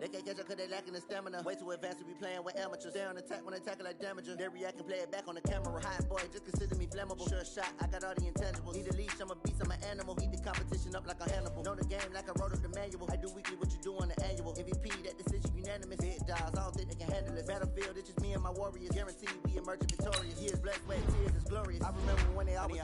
They can't catch up cause they lacking the stamina. Way too advanced to be playing with amateurs. They on attack when they tackle like damager. They react and play it back on the camera. Hot boy, just consider me flammable. Sure shot, I got all the intangibles. Need a leash, I'm a beast, I'm an animal. Eat the competition up like a Hannibal. Know the game like I wrote up the manual. I do weekly what you do on the annual. MVP, that decision unanimous. Big dogs, I don't think they can handle it. Battlefield, it's just me and my warriors. Guaranteed we emerging victorious. Years, blood, sweat, tears, it's glorious. I remember when they always...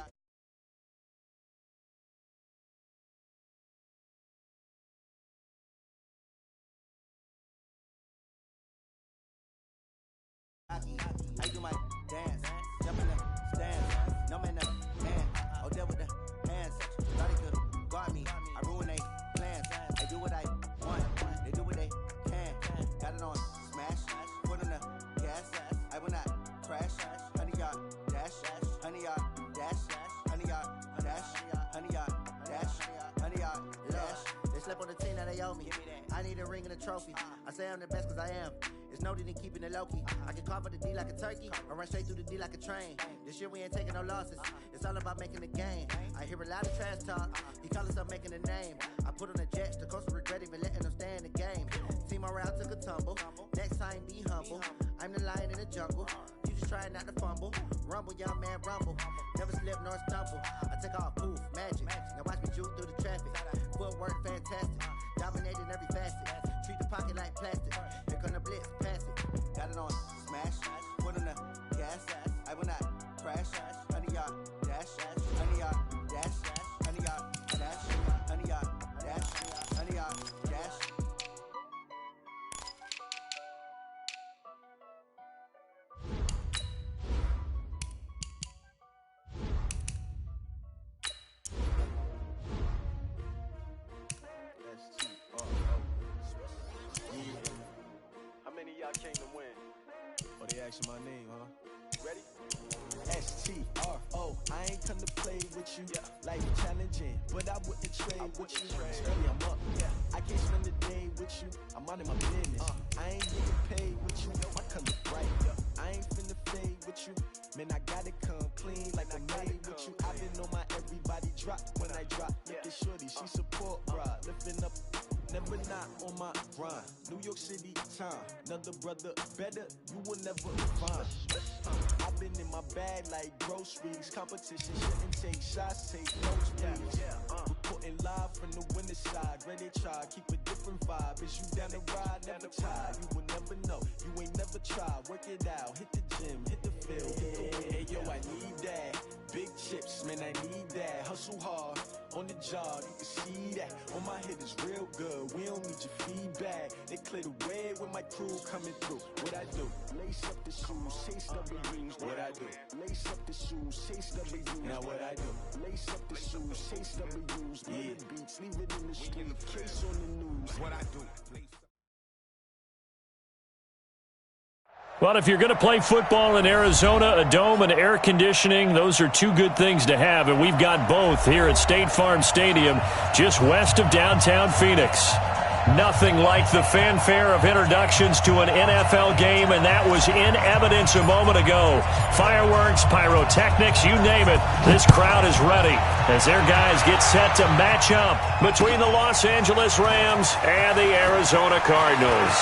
I do my dance, jump in the stands, no man, no man, oh there with the hands, thought they could guard me, I ruin they plans, I do what I want, they do what they can, got it on smash, foot on the gas, I will not crash, 100-yard dash, 100-yard dash, 100-yard dash, 100-yard dash, 100-yard dash, they slept on the team that they owe me, I need a ring and a trophy, I say I'm the best cause I am. It's no need in keeping it low-key. I can carve up the D like a turkey or run straight through the D like a train. This year we ain't taking no losses. It's all about making the game. I hear a lot of trash talk. He call himself making a name. I put on the Jets. The coach regret even letting them stay in the game. Team morale took a tumble. Next time be humble. I'm the lion in the jungle. You just trying not to fumble. Rumble, young man, rumble. Never slip nor stumble. I take off, poof, magic. Now watch me juke through the traffic. Footwork fantastic. Dominating every facet. Treat the pocket like plastic. Here come the blitz, pass it. Got it on smash. Put on the gas. I will not crash. 100-yard dash. 100-yard dash. 100-yard dash. 100-yard dash. 100-yard dash. How many of y'all came to win? Oh, they asking my name, huh? Ready? S-T-R-O, I ain't come to play with you. Life challenging, but I wouldn't trade with you. Early I'm up, I can't spend the day with you. I'm out of my business. I ain't getting paid with you. My color bright, I ain't finna fade with you. Man, I gotta come clean like I'm made with you. I've been on my everybody drop when I drop. Look at shorty, she support, bruh. Lifting up, never not on my grind. New York City time, another brother better, you will never find. I've been in my bag like groceries. Competition shouldn't take shots, take notes, please. Reporting live from the winter side. Ready to try, keep a different vibe. Is you down the ride, never tired. You will never know, you ain't never tried. Work it out, hit the gym, hit the field, hit the wheel. Hey yo, I need that. Big chips, man, I need that. Hustle hard, on the job, you can see that. On my hit is real good, we don't need your feedback. They clear the way when my crew coming through. What I do? Lace up the shoes, chase W's. What I do? Lace up the shoes, chase W's. Now what I do? Lace up the shoes, chase W's. Yeah, beats, leave it in the street, case on the news. What I do? Well, if you're going to play football in Arizona, a dome and air conditioning, those are two good things to have, and we've got both here at State Farm Stadium, just west of downtown Phoenix. Nothing like the fanfare of introductions to an NFL game, and that was in evidence a moment ago. Fireworks, pyrotechnics, you name it. This crowd is ready as their guys get set to match up between the Los Angeles Rams and the Arizona Cardinals.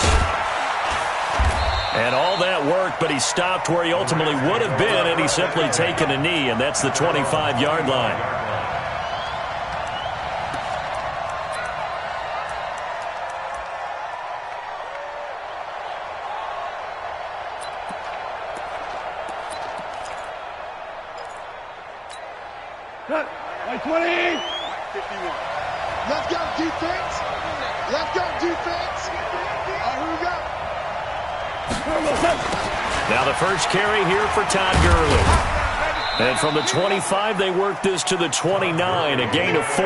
And all that worked, but he stopped where he ultimately would have been had he simply taken a knee, and that's the 25-yard line. Like 20! 51. Let's go, defense! Let's go, defense! All right, here we go. Now the first carry here for Todd Gurley. And from the 25, they work this to the 29, a gain of 4.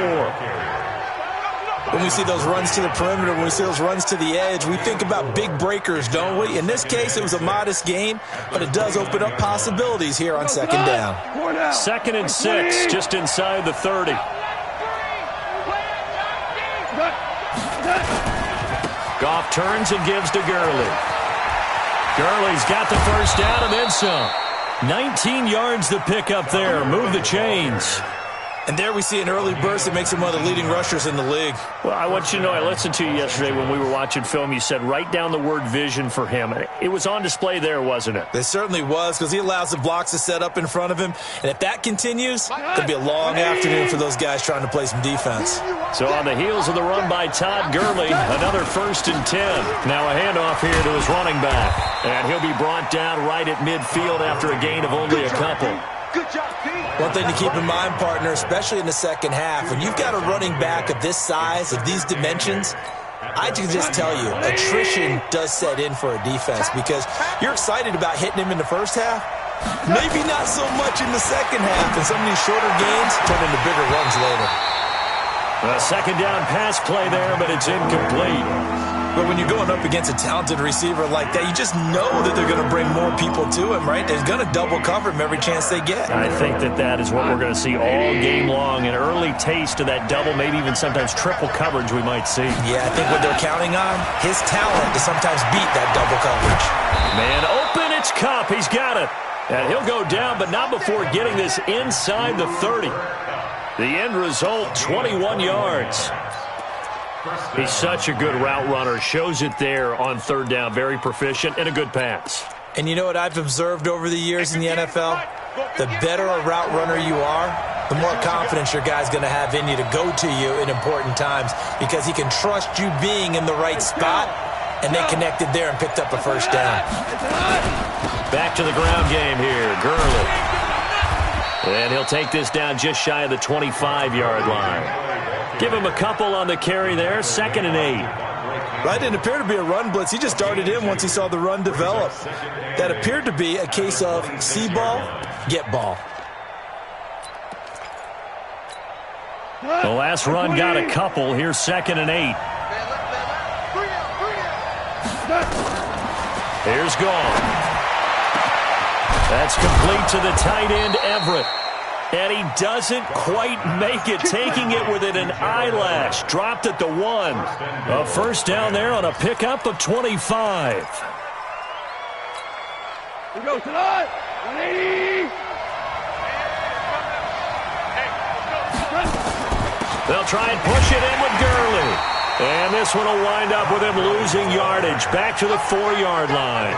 When we see those runs to the perimeter, when we see those runs to the edge, we think about big breakers, don't we? In this case, it was a modest gain, but it does open up possibilities here on second down. 2nd and 6, just inside the 30. Goff turns and gives to Gurley. Gurley's got the first down and then some. 19 yards to pick up there. Move the chains. And there we see an early burst that makes him one of the leading rushers in the league. Well, I want you to know, I listened to you yesterday when we were watching film. You said write down the word vision for him. It was on display there, wasn't it? It certainly was, because he allows the blocks to set up in front of him. And if that continues, it'll be a long afternoon for those guys trying to play some defense. So on the heels of the run by Todd Gurley, another 1st and 10. Now a handoff here to his running back. And he'll be brought down right at midfield after a gain of only a couple. Good job, Pete. One thing to keep in mind, partner, especially in the second half, when you've got a running back of this size, of these dimensions, I can just tell you, attrition does set in for a defense because you're excited about hitting him in the first half. Maybe not so much in the second half, and some of these shorter gains turn into bigger runs later. A second down pass play there, but it's incomplete. But when you're going up against a talented receiver like that, you just know that they're going to bring more people to him, right? They're going to double cover him every chance they get. I think that is what we're going to see all game long, an early taste of that double, maybe even sometimes triple coverage we might see. Yeah, I think what they're counting on, his talent to sometimes beat that double coverage. Man open, it's Kupp. He's got it. And he'll go down, but not before getting this inside the 30. The end result, 21 yards. He's such a good route runner. Shows it there on 3rd down. Very proficient and a good pass. And you know what I've observed over the years in the NFL? The better a route runner you are, the more confidence your guy's going to have in you to go to you in important times because he can trust you being in the right spot, and they connected there and picked up a 1st down. Back to the ground game here. Gurley. And he'll take this down just shy of the 25-yard line. Give him a couple on the carry there. 2nd and 8. Right, didn't appear to be a run blitz. He just darted in once he saw the run develop. That appeared to be a case of see ball, get ball. The last run got a couple. Here's 2nd and 8. Here's gone. That's complete to the tight end, Everett. And he doesn't quite make it, taking it within an eyelash. Dropped at the 1. A 1st down there on a pickup of 25. Here goes tonight. 180. They'll try and push it in with Gurley. And this one will wind up with him losing yardage. Back to the 4-yard line.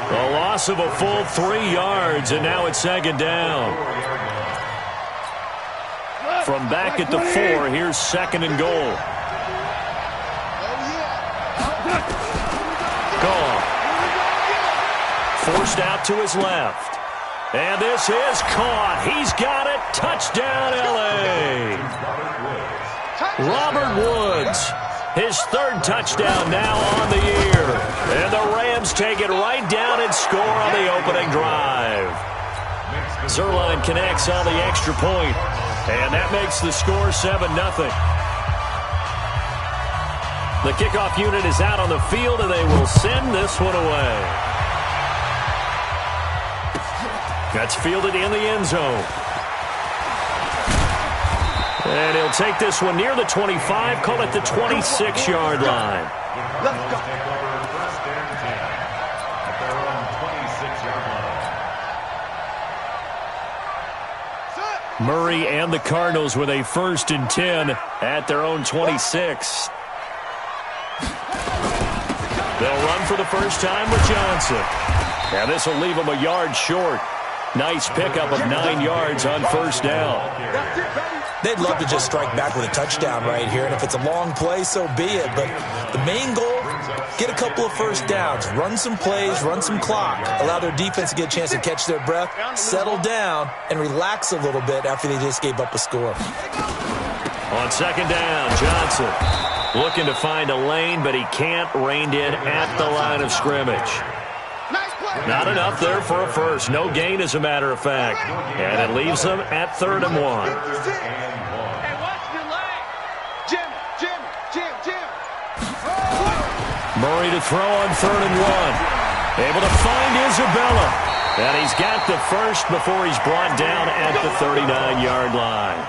A loss of a full 3 yards, and now it's 2nd down. From back at the 4, here's 2nd and goal. Gone. Forced out to his left. And this is caught. He's got it. Touchdown, L.A. Robert Woods. His 3rd touchdown now on the year. And the Rams take it right down and score on the opening drive. Zerline connects on the extra point. And that makes the score 7-0. The kickoff unit is out on the field, and they will send this one away. That's fielded in the end zone. And he'll take this one near the 25, call it the 26-yard line. Let's go. Murray and the Cardinals with a 1st and 10 at their own 26. They'll run for the first time with Johnson. Now this will leave him a yard short. Nice pickup of 9 yards on 1st down. They'd love to just strike back with a touchdown right here, and if it's a long play, so be it. But the main goal, get a couple of 1st downs, run some plays, run some clock, allow their defense to get a chance to catch their breath, settle down, and relax a little bit after they just gave up a score. On 2nd down, Johnson looking to find a lane, but he can't. Reined in at the line of scrimmage. Not enough there for a first. No gain, as a matter of fact. And it leaves them at 3rd and 1. Murray to throw on 3rd and 1. Able to find Isabella. And he's got the first before he's brought down at the 39-yard line.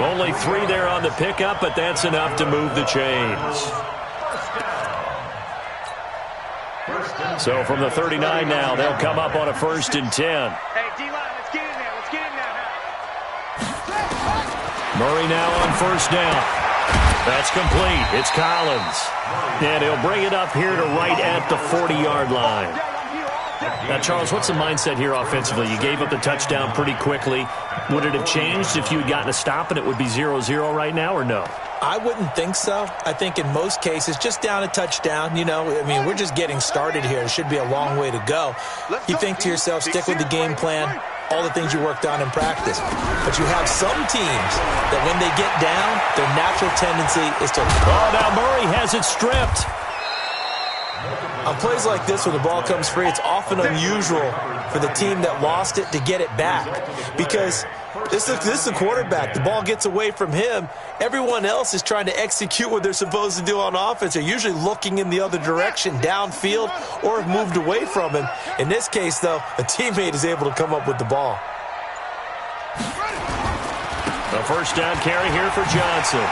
Only 3 there on the pickup, but that's enough to move the chains. So from the 39 now, they'll come up on a 1st and 10. Hey, D-line, let's get in there. Let's get in there now. Murray now on first down. That's complete. It's Collins. And he'll bring it up here to right at the 40-yard line. Now, Charles, what's the mindset here offensively? You gave up the touchdown pretty quickly. Would it have changed if you had gotten a stop and it would be 0-0 right now, or no? I wouldn't think so. I think in most cases, just down a touchdown, we're just getting started here. It should be a long way to go. You think to yourself, stick with the game plan, all the things you worked on in practice. But you have some teams that when they get down, their natural tendency is to... Oh, now Murray has it stripped. On plays like this, when the ball comes free, it's often unusual for the team that lost it to get it back. Because this is the quarterback. The ball gets away from him. Everyone else is trying to execute what they're supposed to do on offense. They're usually looking in the other direction, downfield, or have moved away from him. In this case, though, a teammate is able to come up with the ball. A first down carry here for Johnson.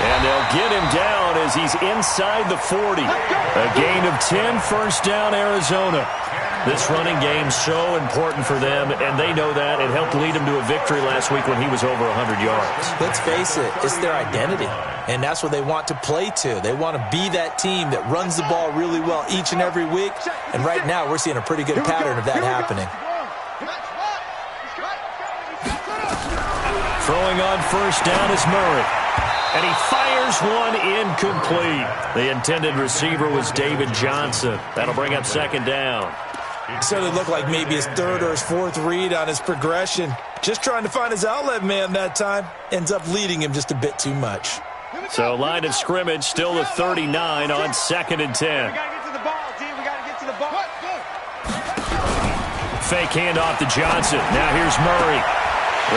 And they'll get him down as he's inside the 40. A gain of 10, first down, Arizona. This running game's so important for them, and they know that. It helped lead them to a victory last week when he was over 100 yards. Let's face it, it's their identity, and that's what they want to play to. They want to be that team that runs the ball really well each and every week, and right now we're seeing a pretty good pattern of that happening. Throwing on first down is Murray. And he fires one incomplete. The intended receiver was David Johnson. That'll bring up second down. So it looked like maybe his third or his fourth read on his progression. Just trying to find his outlet man that time. Ends up leading him just a bit too much. So line of scrimmage still the 39 on 2nd and 10. We got to get to the ball, team. We got to get to the ball. Fake handoff to Johnson. Now here's Murray.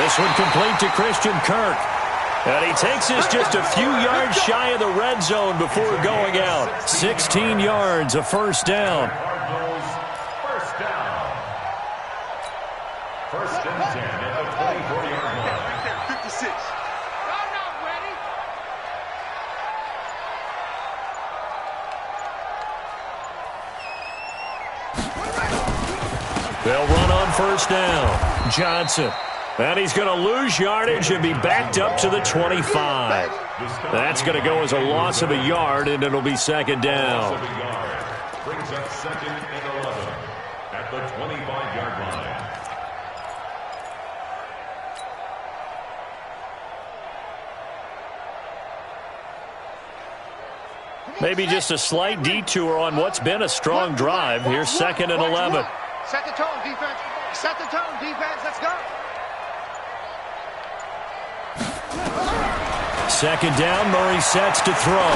This one complete to Christian Kirk. And he takes us just a few yards shy of the red zone before going out. 16 yards, a first down. First down. First and 10 at the 24-yard line. 56. I'm not ready. They'll run on first down. Johnson. And he's going to lose yardage and be backed up to the 25. That's going to go as a loss of a yard, and it'll be second down. Brings up 2nd and 11 at the 25-yard line. Maybe just a slight detour on what's been a strong drive. Here's 2nd and 11. Set the tone, defense. Set the tone, defense. Let's go. Second down, Murray sets to throw.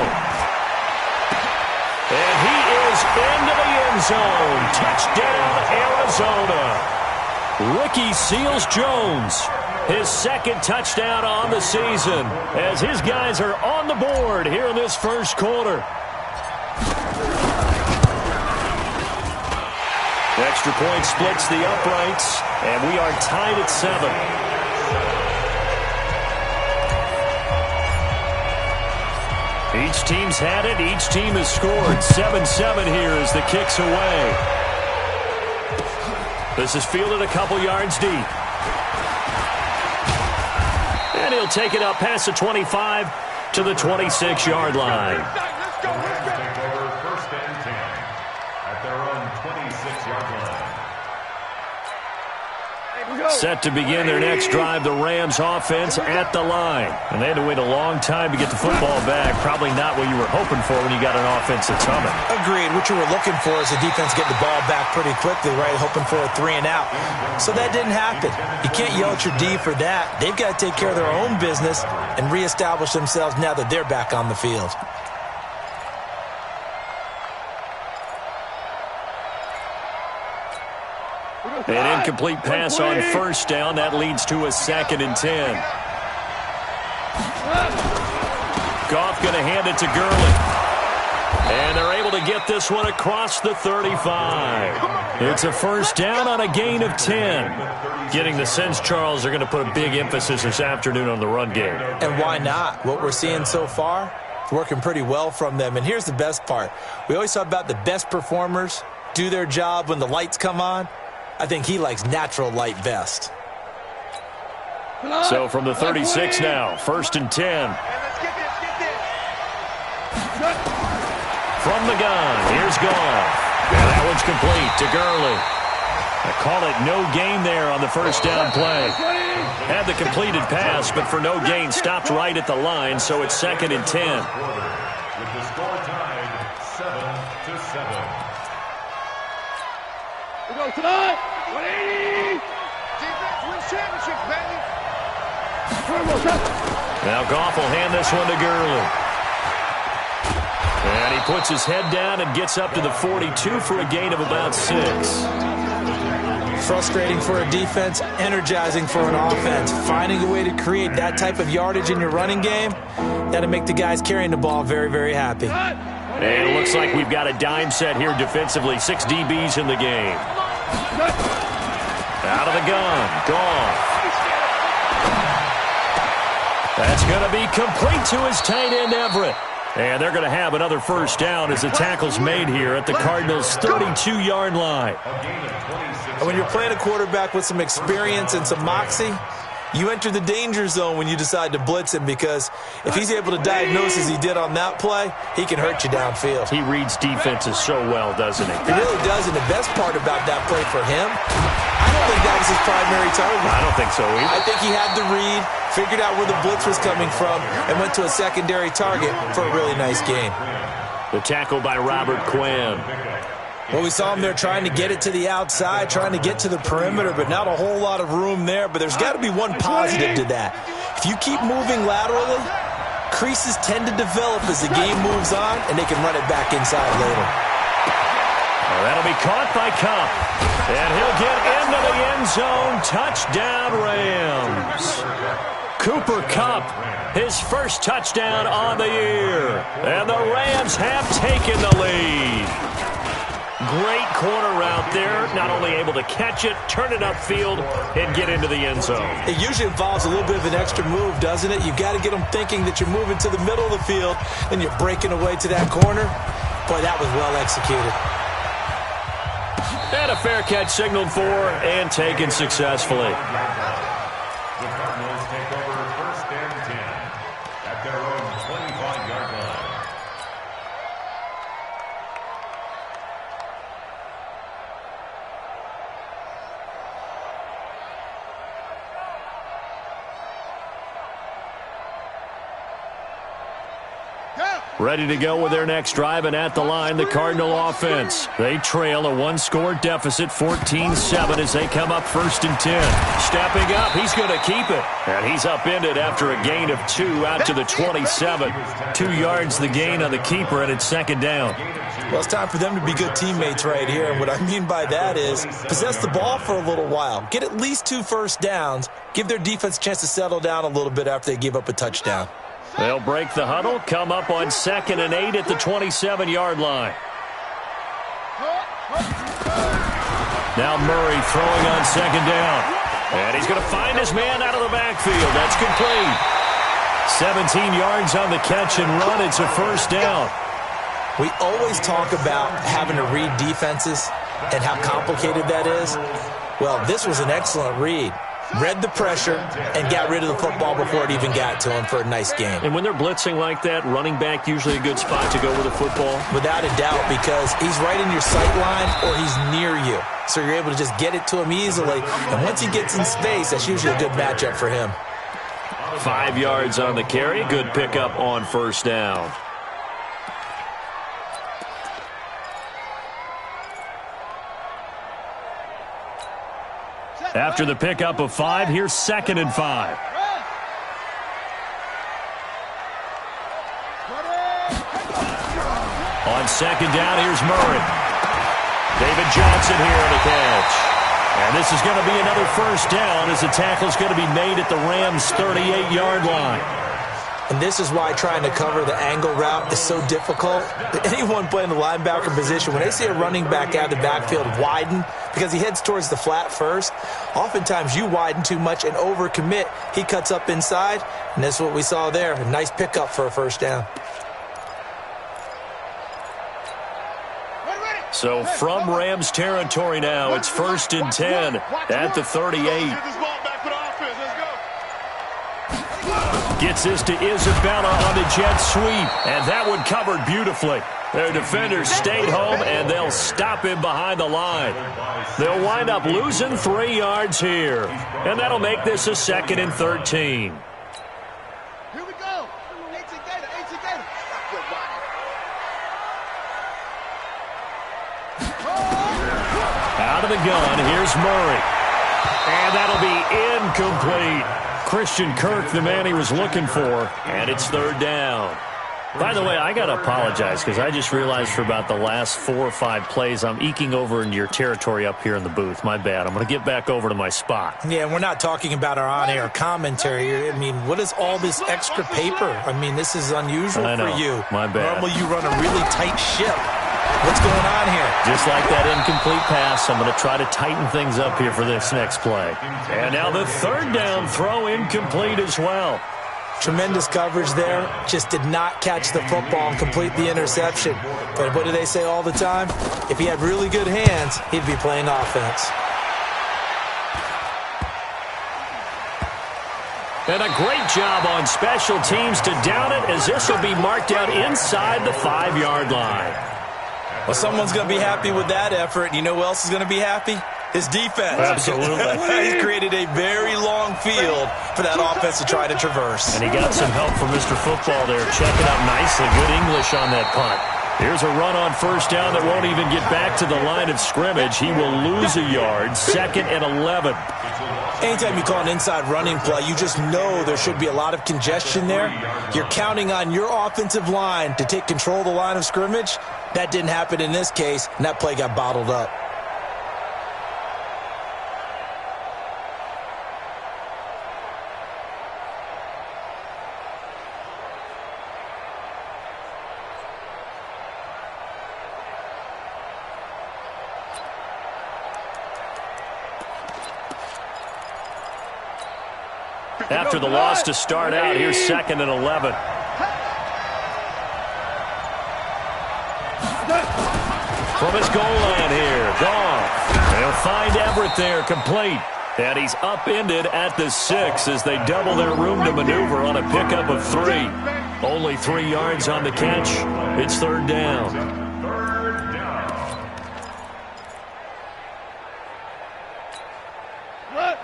And he is into the end zone. Touchdown, Arizona. Ricky Seals-Jones, his second touchdown on the season, as his guys are on the board here in this first quarter. Extra point splits the uprights, and we are tied at 7. Each team's had it. Each team has scored. 7-7 here as the kick's away. This is fielded a couple yards deep. And he'll take it up past the 25 to the 26-yard line. Let's go. Take over 1st and 10 at their own 26-yard line. Set to begin their next drive, the Rams offense at the line. And they had to wait a long time to get the football back. Probably not what you were hoping for when you got an offense that's humming. Agreed. What you were looking for is the defense getting the ball back pretty quickly, right? Hoping for a 3-and-out. So that didn't happen. You can't yell at your D for that. They've got to take care of their own business and reestablish themselves now that they're back on the field. An incomplete pass on first down. That leads to a 2nd and 10. Goff going to hand it to Gurley. And they're able to get this one across the 35. It's a first down on a gain of 10. Getting the sense, Charles, they're going to put a big emphasis this afternoon on the run game. And why not? What we're seeing so far, it's working pretty well from them. And here's the best part. We always talk about the best performers do their job when the lights come on. I think he likes natural light best. So from the 36 now, 1st and 10. Let's get this. From the gun, here's Goff. And that one's complete to Gurley. I call it no gain there on the first down play. Had the completed pass, but for no gain, stopped right at the line, so it's 2nd and 10. With the score tied 7-7. We go tonight. 180. Defense wins championship, baby. Now Goff will hand this one to Gurley. And he puts his head down and gets up to the 42 for a gain of about 6. Frustrating for a defense, energizing for an offense. Finding a way to create that type of yardage in your running game, that'll make the guys carrying the ball very, very happy. And it looks like we've got a dime set here defensively. 6 DBs in the game. Out of the gun, Goff. That's going to be complete to his tight end, Everett. And they're going to have another first down as the tackle's made here at the Cardinals' 32-yard line. And when you're playing a quarterback with some experience and some moxie, you enter the danger zone when you decide to blitz him, because if he's able to diagnose as he did on that play, he can hurt you downfield. He reads defenses so well, doesn't he? He really does, and the best part about that play for him, I don't think that was his primary target. I don't think so either. I think he had the read, figured out where the blitz was coming from, and went to a secondary target for a really nice gain. The tackle by Robert Quinn. Well, we saw him there trying to get it to the outside, trying to get to the perimeter, but not a whole lot of room there. But there's got to be one positive to that. If you keep moving laterally, creases tend to develop as the game moves on, and they can run it back inside later. Well, that'll be caught by Kupp. And he'll get into the end zone. Touchdown, Rams. Cooper Kupp, his first touchdown on the year. And the Rams have taken the lead. Great corner route there. Not only able to catch it, turn it upfield, and get into the end zone. It usually involves a little bit of an extra move, doesn't it? You've got to get them thinking that you're moving to the middle of the field, and you're breaking away to that corner. Boy, that was well executed. And a fair catch signaled for and taken successfully. The Cardinals take over 1st and 10 at their own 25-yard line. Ready to go with their next drive, and at the line, the Cardinal offense. They trail a one-score deficit, 14-7, as they come up 1st and 10. Stepping up, he's going to keep it. And he's upended after a gain of 2 out to the 27. 2 yards the gain on the keeper, and it's 2nd down. Well, it's time for them to be good teammates right here. And what I mean by that is possess the ball for a little while. Get at least 2 first downs. Give their defense a chance to settle down a little bit after they give up a touchdown. They'll break the huddle, come up on 2nd and 8 at the 27-yard line. Now Murray throwing on 2nd down. And he's going to find his man out of the backfield. That's complete. 17 yards on the catch and run. It's a first down. We always talk about having to read defenses and how complicated that is. Well, this was an excellent read. Read the pressure and got rid of the football before it even got to him for a nice game. And when they're blitzing like that, running back usually a good spot to go with the football? Without a doubt, because he's right in your sight line or he's near you. So you're able to just get it to him easily. And once he gets in space, that's usually a good matchup for him. 5 yards on the carry. Good pickup on first down. After the pickup of 5, here's 2nd and 5. On 2nd down, here's Murray. David Johnson here on the catch. And this is going to be another first down as the tackle's going to be made at the Rams' 38-yard line. And this is why trying to cover the angle route is so difficult. Anyone playing the linebacker position, when they see a running back out of the backfield widen because he heads towards the flat first, oftentimes you widen too much and overcommit. He cuts up inside, and that's what we saw there. A nice pickup for a first down. So from Rams territory now, it's 1st and 10 at the 38. Gets this to Isabella on the jet sweep, and that one covered beautifully. Their defenders stayed home, and they'll stop him behind the line. They'll wind up losing 3 yards here, and that'll make this a 2nd and 13. Here we go. 18 Gator, 18 Gator. Good running. Out of the gun, here's Murray. And that'll be incomplete. Christian Kirk, the man he was looking for, and it's 3rd down. By the way, I got to apologize because I just realized for about the last 4 or 5 plays, I'm eking over into your territory up here in the booth. My bad. I'm going to get back over to my spot. Yeah, we're not talking about our on-air commentary. I mean, what is all this extra paper? I mean, this is unusual for you. My bad. Normally you run a really tight ship. What's going on here? Just like that incomplete pass, I'm going to try to tighten things up here for this next play. And now the 3rd down throw incomplete as well. Tremendous coverage there. Just did not catch the football and complete the interception. But what do they say all the time? If he had really good hands, he'd be playing offense. And a great job on special teams to down it, as this will be marked out inside the 5-yard line. Well, someone's going to be happy with that effort. You know who else is going to be happy? His defense. Absolutely. He's created a very long field for that offense to try to traverse. And he got some help from Mr. Football there, checking up nicely. Good English on that punt. Here's a run on 1st down that won't even get back to the line of scrimmage. He will lose a yard, 2nd and 11. Anytime you call an inside running play, you just know there should be a lot of congestion there. You're counting on your offensive line to take control of the line of scrimmage. That didn't happen in this case, and that play got bottled up. After the loss to start out, here's 2nd and 11. From his goal line here, Goff. They'll find Everett there, complete. And he's upended at the 6 as they double their room to maneuver on a pickup of 3. Only 3 yards on the catch. It's 3rd down.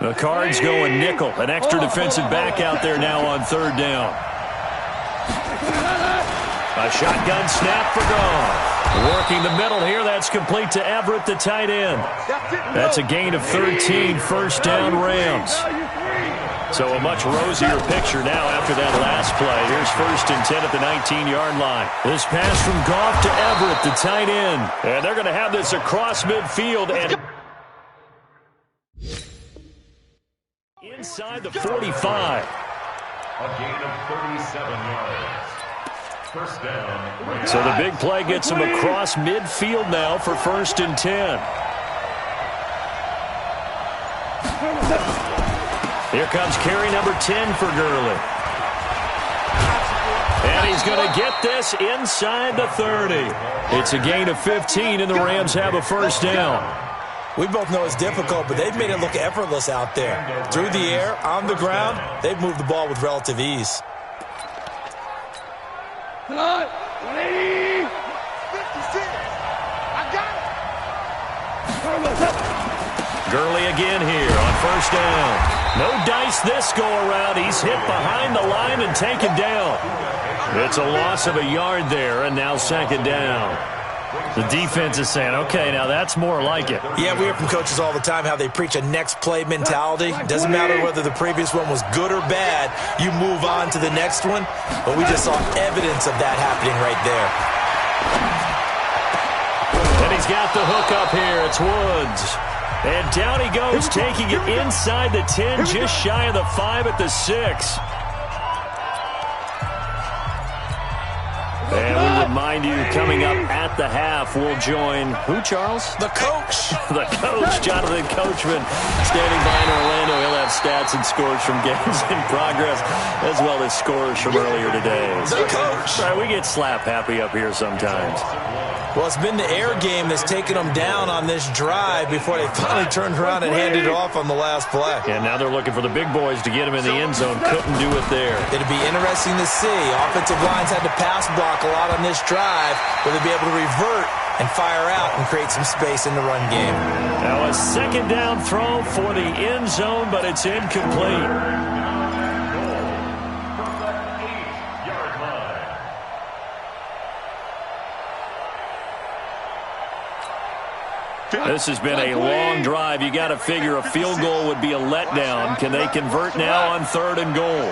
The Cards going nickel. An extra defensive back out there now on 3rd down. A shotgun snap for Goff. Working the middle here. That's complete to Everett, the tight end. That's a gain of 13, 1st down Rams. So a much rosier picture now after that last play. Here's 1st and 10 at the 19-yard line. This pass from Goff to Everett, the tight end. And they're going to have this across midfield and inside the 45. A gain of 37 yards. 1st down. So the big play gets him across midfield now for 1st and 10. Here comes carry number 10 for Gurley. And he's going to get this inside the 30. It's a gain of 15, and the Rams have a 1st down. We both know it's difficult, but they've made it look effortless out there. Through the air, on the ground, they've moved the ball with relative ease. 180. 56. I got it. Gurley again here on 1st down. No dice this go-around. He's hit behind the line and taken down. It's a loss of a yard there, and now 2nd down. The defense is saying, okay, now that's more like it. Yeah, we hear from coaches all the time how they preach a next play mentality. Doesn't matter whether the previous one was good or bad. You move on to the next one. But we just saw evidence of that happening right there. And he's got the hook up here. It's Woods. And down he goes, taking it inside the 10, just shy of the 5 at the 6. And we remind you, coming up at the half, we'll join who, Charles? The coach. The coach, Jonathan Coachman, standing by in Orlando. He'll have stats and scores from games in progress, as well as scores from earlier today. The coach. Right, we get slap happy up here sometimes. Well, it's been the air game that's taken them down on this drive before they finally turned around and handed it off on the last play. And now they're looking for the big boys to get him in the end zone. Couldn't do it there. It'd be interesting to see. Offensive lines had to pass block a lot on this drive. Will they be able to revert and fire out and create some space in the run game? Now a second down throw for the end zone, but it's incomplete. This has been a long drive. You got to figure a field goal would be a letdown. Can they convert now on 3rd and goal?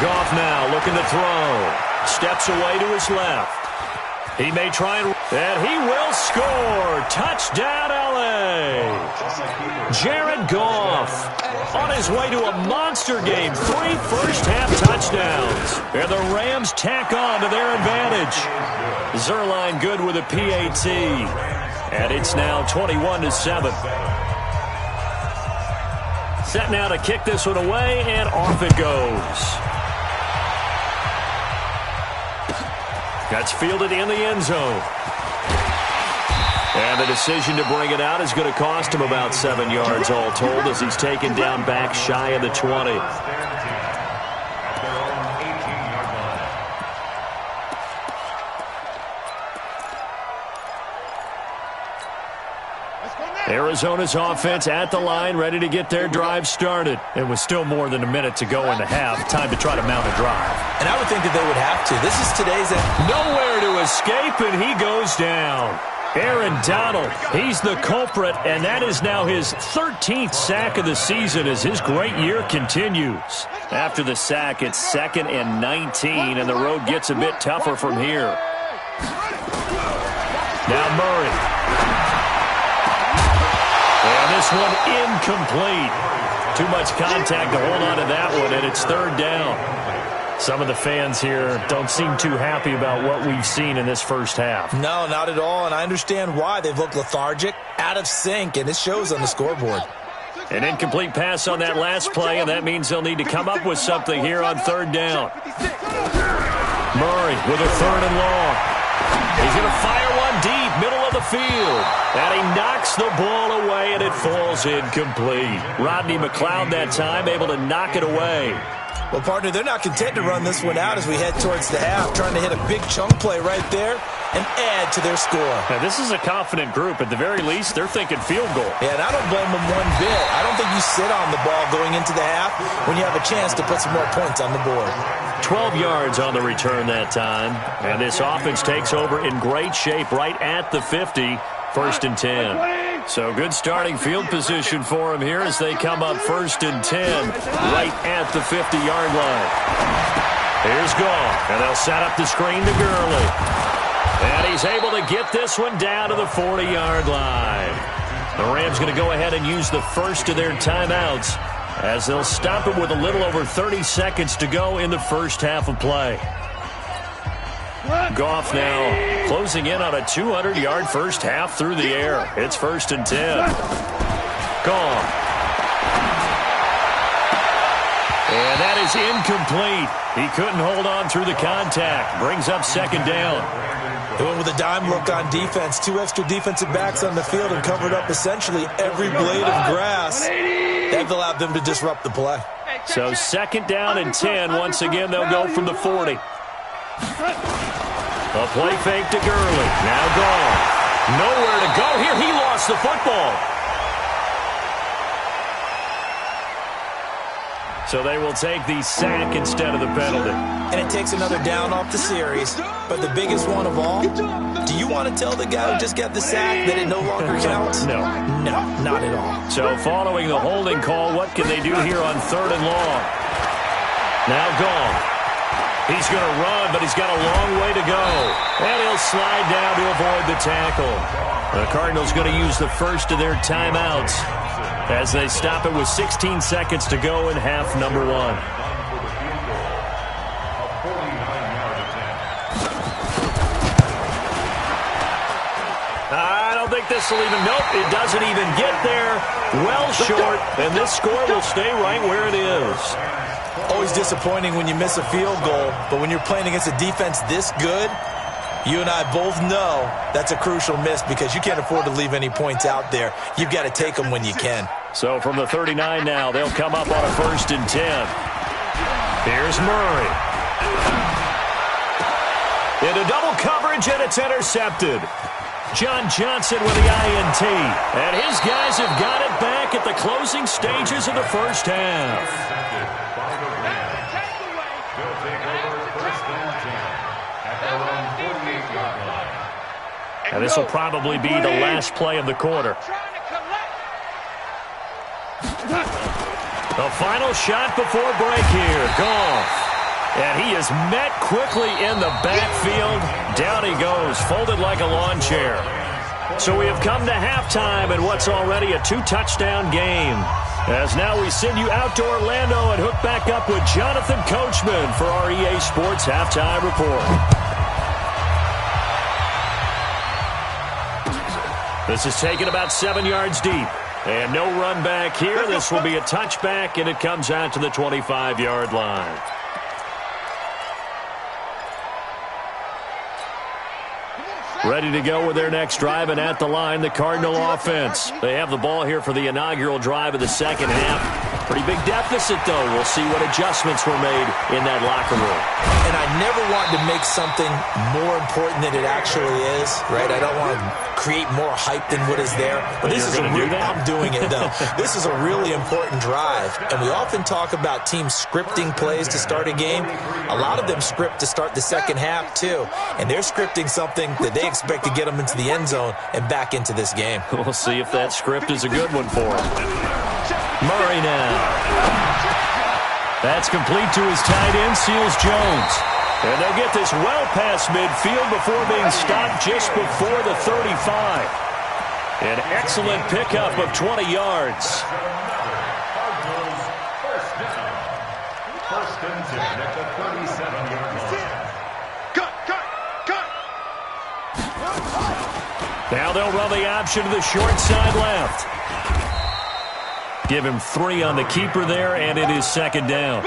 Goff now looking to throw. Steps away to his left. He may try and he will score. Touchdown, L.A. Jared Goff on his way to a monster game. 3 first-half touchdowns. And the Rams tack on to their advantage. Zerline good with a PAT. And it's now 21-7. Set now to kick this one away, and off it goes. That's fielded in the end zone. And the decision to bring it out is going to cost him about 7 yards all told as he's taken down back shy of the 20. Arizona's offense at the line, ready to get their drive started. It was still more than a minute to go in the half. Time to try to mount a drive. And I would think that they would have to. This is today's end. Nowhere to escape, and he goes down. Aaron Donald, he's the culprit, and that is now his 13th sack of the season as his great year continues. After the sack, it's 2nd and 19, and the road gets a bit tougher from here. Now Murray. And this one incomplete. Too much contact to hold on to that one, and it's 3rd down. Some of the fans here don't seem too happy about what we've seen in this first half. No, not at all, and I understand why. They've looked lethargic, out of sync, and it shows on the scoreboard. An incomplete pass on that last play, and that means they'll need to come up with something here on 3rd down. Murray with a 3rd and long. He's going to fire one deep, middle of the field. And he knocks the ball away, and it falls incomplete. Rodney McLeod that time able to knock it away. Well, partner, they're not content to run this one out as we head towards the half, trying to hit a big chunk play right there and add to their score. Now, this is a confident group. At the very least, they're thinking field goal. Yeah, and I don't blame them one bit. I don't think you sit on the ball going into the half when you have a chance to put some more points on the board. 12 yards on the return that time. And this offense takes over in great shape right at the 50, 1st and 10. So good starting field position for them here as they come up 1st and 10 right at the 50-yard line. Here's Goff, and they'll set up the screen to Gurley. And he's able to get this one down to the 40-yard line. The Rams going to go ahead and use the first of their timeouts as they'll stop it with a little over 30 seconds to go in the first half of play. Goff now closing in on a 200-yard first half through the air. It's 1st and 10. Goff. And that is incomplete. He couldn't hold on through the contact. Brings up 2nd down. They went with a dime look on defense. 2 extra defensive backs on the field and covered up essentially every blade of grass. They've allowed them to disrupt the play. So 2nd down and 10. Once again, they'll go from the 40. A play fake to Gurley. Now Goff. Nowhere to go here. He lost the football. So they will take the sack instead of the penalty. And it takes another down off the series. But the biggest one of all, do you want to tell the guy who just got the sack that it no longer counts? No. No, not at all. So following the holding call, what can they do here on 3rd and long? Now Goff. He's going to run, but he's got a long way to go. And he'll slide down to avoid the tackle. The Cardinals going to use the first of their timeouts as they stop it with 16 seconds to go in half number 1. I don't think this will even, nope, it doesn't even get there. Well short, and this score will stay right where it is. Always disappointing when you miss a field goal, but when you're playing against a defense this good, you and I both know that's a crucial miss because you can't afford to leave any points out there. You've got to take them when you can. So from the 39 now, they'll come up on a 1st and 10. Here's Murray. Into double coverage, and it's intercepted. John Johnson with the INT. And his guys have got it back at the closing stages of the first half. And this will probably be the last play of the quarter. The final shot before break here. Goff. And he is met quickly in the backfield. Down he goes, folded like a lawn chair. So we have come to halftime in what's already a 2-touchdown game. As now we send you out to Orlando and hook back up with Jonathan Coachman for our EA Sports Halftime Report. This is taken about 7 yards deep. And no run back here. This will be a touchback, and it comes out to the 25-yard line. Ready to go with their next drive, and at the line, the Cardinal offense. They have the ball here for the inaugural drive of the second half. Pretty big deficit, though. We'll see what adjustments were made in that locker room. And I never want to make something more important than it actually is, right? I don't want to create more hype than what is there. But this is I'm doing it, though. This is a really important drive. And we often talk about teams scripting plays to start a game. A lot of them script to start the second half, too. And they're scripting something that they expect to get them into the end zone and back into this game. We'll see if that script is a good one for them. Murray now. That's complete to his tight end, Seals Jones. And they'll get this well past midfield before being stopped just before the 35. An excellent pickup of 20 yards. First and 10 at the 37-yard line. Now they'll run the option to the short side left. Give him 3 on the keeper there, and it is second down.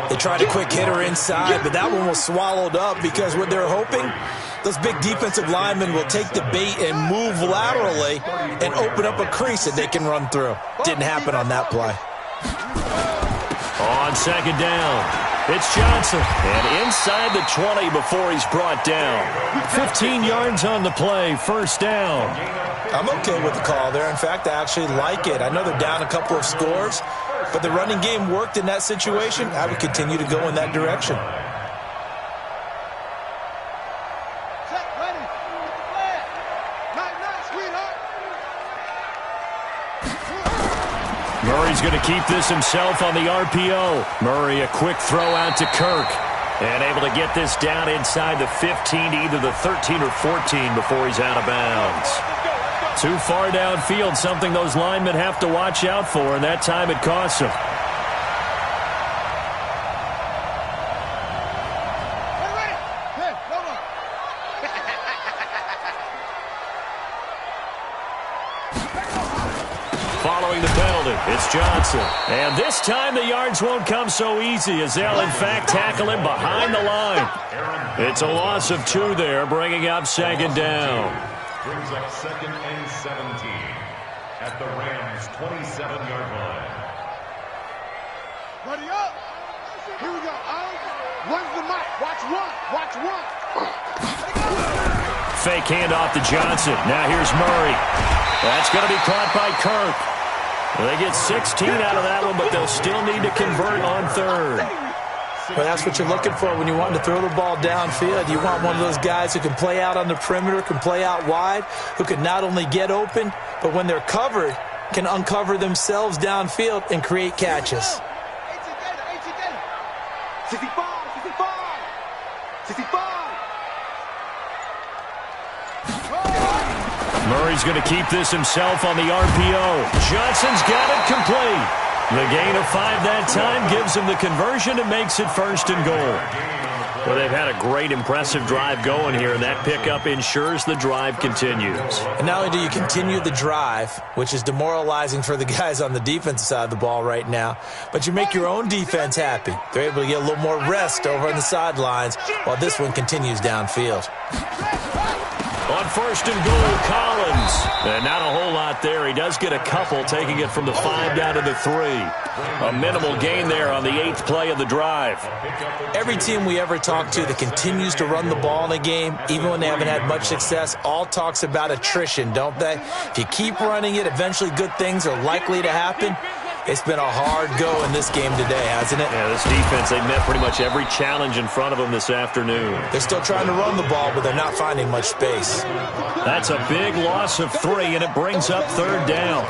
They tried a quick hitter inside, but that one was swallowed up because what they're hoping, those big defensive linemen will take the bait and move laterally and open up a crease that they can run through. Didn't happen on that play. On second down, it's Johnson. And inside the 20 before he's brought down. 15 yards on the play, first down. I'm okay with the call there. In fact, I actually like it. I know they're down a couple of scores, but the running game worked in that situation. I would continue to go in that direction. Murray's going to keep this himself on the RPO. Murray, a quick throw out to Kirk. And able to get this down inside the 15 to either the 13 or 14 before he's out of bounds. Too far downfield, something those linemen have to watch out for, and that time it costs them. Following the penalty, it's Johnson. And this time the yards won't come so easy as they'll, in fact, tackle him behind the line. It's a loss of 2 there, bringing up second down. Brings up second and 17 at the Rams' 27-yard line. Ready up. Here we go. One's the mic. Watch one. Watch one. Fake handoff to Johnson. Now here's Murray. That's going to be caught by Kirk. They get 16 out of that one, but they'll still need to convert on third. Well, that's what you're looking for when you want to throw the ball downfield. You want one of those guys who can play out on the perimeter, can play out wide, who can not only get open, but when they're covered, can uncover themselves downfield and create catches. Murray's going to keep this himself on the RPO. Johnson's got it complete. The gain of 5 that time gives him the conversion and makes it first and goal. Well, they've had a great, impressive drive going here, and that pickup ensures the drive continues. And not only do you continue the drive, which is demoralizing for the guys on the defensive side of the ball right now, but you make your own defense happy. They're able to get a little more rest over on the sidelines while this one continues downfield. On first and goal, Collins. And not a whole lot there. He does get a couple, taking it from the 5 down to the 3. A minimal gain there on the 8th play of the drive. Every team we ever talk to that continues to run the ball in a game, even when they haven't had much success, all talks about attrition, don't they? If you keep running it, eventually good things are likely to happen. It's been a hard go in this game today, hasn't it? Yeah, this defense, they've met pretty much every challenge in front of them this afternoon. They're still trying to run the ball, but they're not finding much space. That's a big loss of 3, and it brings up 3rd down.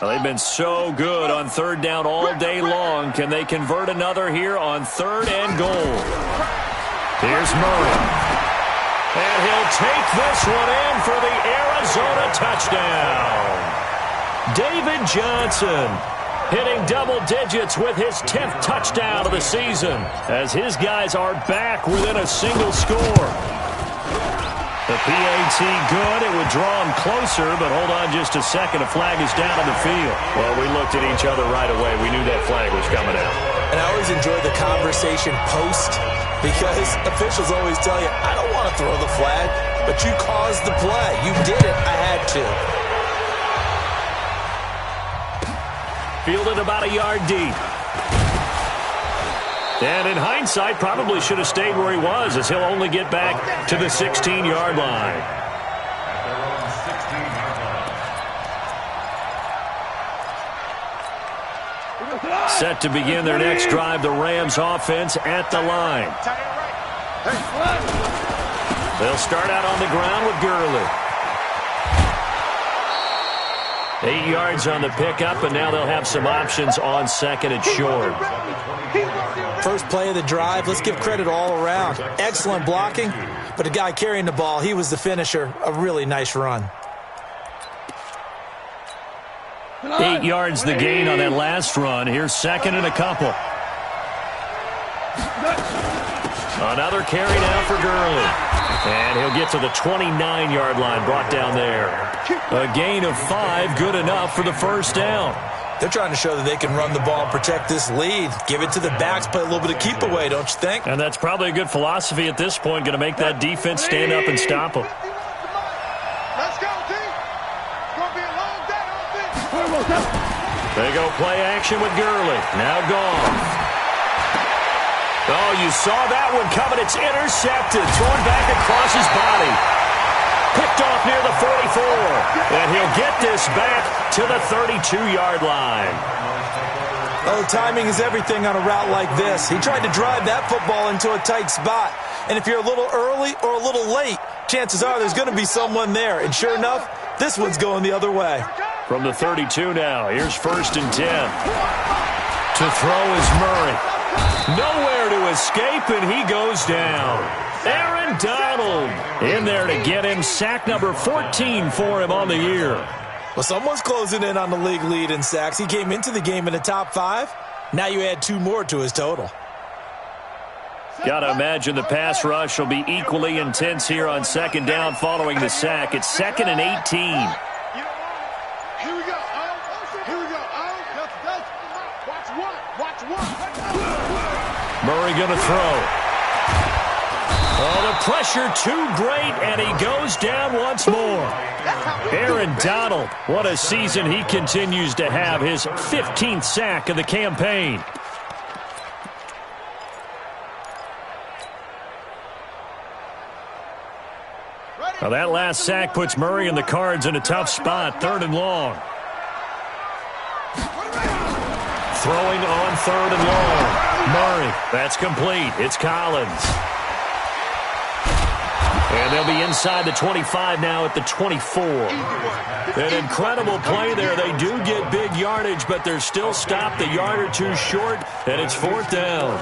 Well, they've been so good on 3rd down all day long. Can they convert another here on 3rd and goal? Here's Murray. And he'll take this one in for the Arizona touchdown. David Johnson hitting double digits with his 10th touchdown of the season as his guys are back within a single score. The PAT good. It would draw him closer, but hold on just a second. A flag is down on the field. Well, we looked at each other right away. We knew that flag was coming out. And I always enjoy the conversation post, because officials always tell you, I don't want to throw the flag, but you caused the play. You did it. I had to. Fielded about a yard deep. And in hindsight, probably should have stayed where he was, as he'll only get back to the 16-yard line. Set to begin their next drive, the Rams offense at the line. They'll start out on the ground with Gurley. 8 yards on the pickup, and now they'll have some options on 2nd and short. First play of the drive, let's give credit all around. Excellent blocking, but the guy carrying the ball, he was the finisher. A really nice run. 8 yards the gain on that last run. Here's 2nd and a couple. Another carry now for Gurley. And he'll get to the 29-yard line, brought down there. A gain of 5, good enough for the first down. They're trying to show that they can run the ball and protect this lead. Give it to the backs, play a little bit of keep away, don't you think? And that's probably a good philosophy at this point, going to make that defense stand up and stop them. Let's go, team. It's going to be a long day on this. They go play action with Gurley. Now gone. Oh, you saw that one coming. It's intercepted. Thrown back across his body. Picked off near the 44. And he'll get this back to the 32-yard line. Oh, timing is everything on a route like this. He tried to drive that football into a tight spot. And if you're a little early or a little late, chances are there's going to be someone there. And sure enough, this one's going the other way. From the 32 now, here's 1st and 10. To throw is Murray. Nowhere to escape, and he goes down. Aaron Donald in there to get him. Sack number 14 for him on the year. Well, someone's closing in on the league lead in sacks. He came into the game in the top 5. Now you add 2 more to his total. Got to imagine the pass rush will be equally intense here on 2nd down following the sack. It's 2nd and 18. Here we go. Here we go. Watch one. Murray going to throw. Oh, the pressure too great, and he goes down once more. Aaron Donald, what a season he continues to have. His 15th sack of the campaign. Now that last sack puts Murray and the Cards in a tough spot, 3rd and long. Throwing on 3rd and long. Murray, that's complete. It's Collins. And they'll be inside the 25 now at the 24. An incredible play there. They do get big yardage, but they're still stopped a yard or 2 short, and it's 4th down.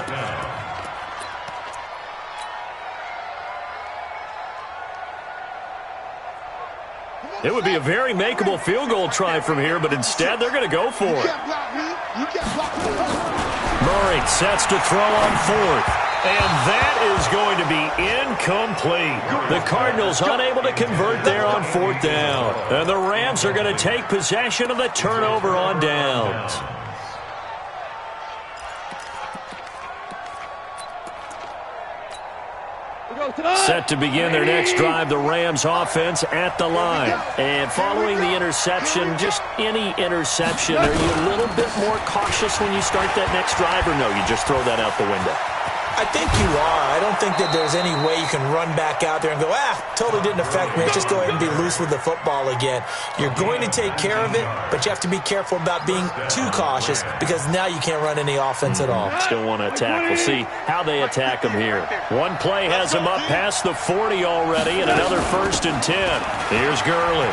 It would be a very makeable field goal try from here, but instead they're going to go for it. Murray sets to throw on fourth. And that is going to be incomplete. The Cardinals unable to convert there on fourth down. And the Rams are going to take possession of the turnover on downs. Set to begin their next drive, the Rams offense at the line. And following the interception, just any interception, are you a little bit more cautious when you start that next drive, or no, you just throw that out the window? I think you are. I don't think that there's any way you can run back out there and go, totally didn't affect me. Let's just go ahead and be loose with the football again. You're going to take care of it, but you have to be careful about being too cautious because now you can't run any offense at all. Still want to attack. We'll see how they attack them here. One play has them up past the 40 already, and another 1st and 10. Here's Gurley.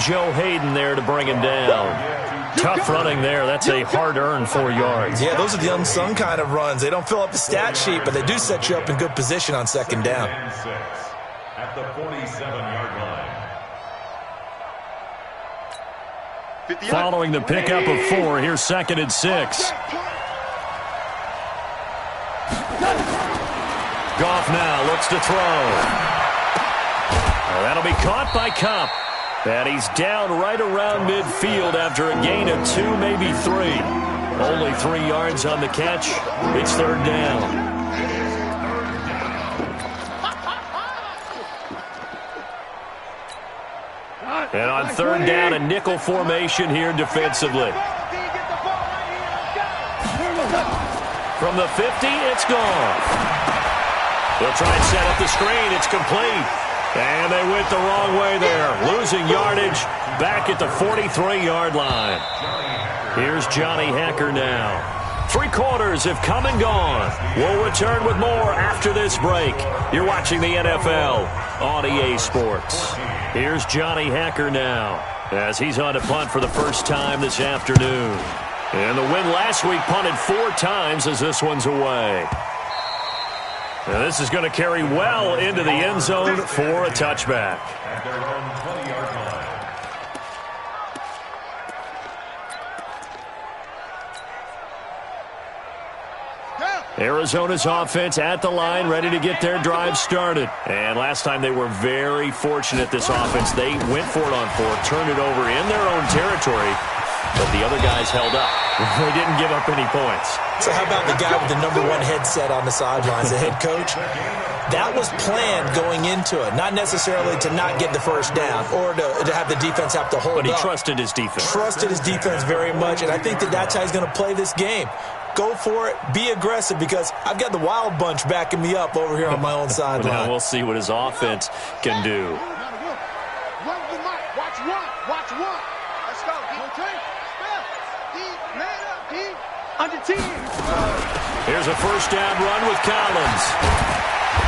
Joe Hayden there to bring him down. Tough running there. That's a hard-earned 4 yards. Yeah, those are the unsung kind of runs. They don't fill up the stat sheet, but they do set you up in good position on second down. At the 47-yard line. Following the pickup of 4, here's 2nd and 6. Goff now looks to throw. That'll be caught by Kupp. And he's down right around midfield after a gain of 2, maybe 3. Only 3 yards on the catch. It's 3rd down. And on 3rd down, a nickel formation here defensively. From the 50, it's gone. They'll try and set up the screen. It's complete. And they went the wrong way there, losing yardage back at the 43-yard line. Here's Johnny Hekker now. 3 quarters have come and gone. We'll return with more after this break. You're watching the NFL on EA Sports. Here's Johnny Hekker now as he's on to punt for the first time this afternoon. And the win last week punted 4 times as this one's away. Now this is going to carry well into the end zone for a touchback. At their own 20-yard line. Arizona's offense at the line, ready to get their drive started. And last time they were very fortunate, this offense. They went for it on 4, turned it over in their own territory, but the other guys held up. They didn't give up any points. So how about the guy with the #1 headset on the sidelines, the head coach? That was planned going into it, not necessarily to not get the first down or to have the defense have to hold up. But he trusted his defense. Trusted his defense very much, and I think that's how he's going to play this game. Go for it. Be aggressive because I've got the Wild Bunch backing me up over here on my own sideline. Now we'll see what his offense can do. Run with the mic. Watch one. Watch one. Let's go. Okay. Man up, D. Under 10. Here's a first down run with Collins.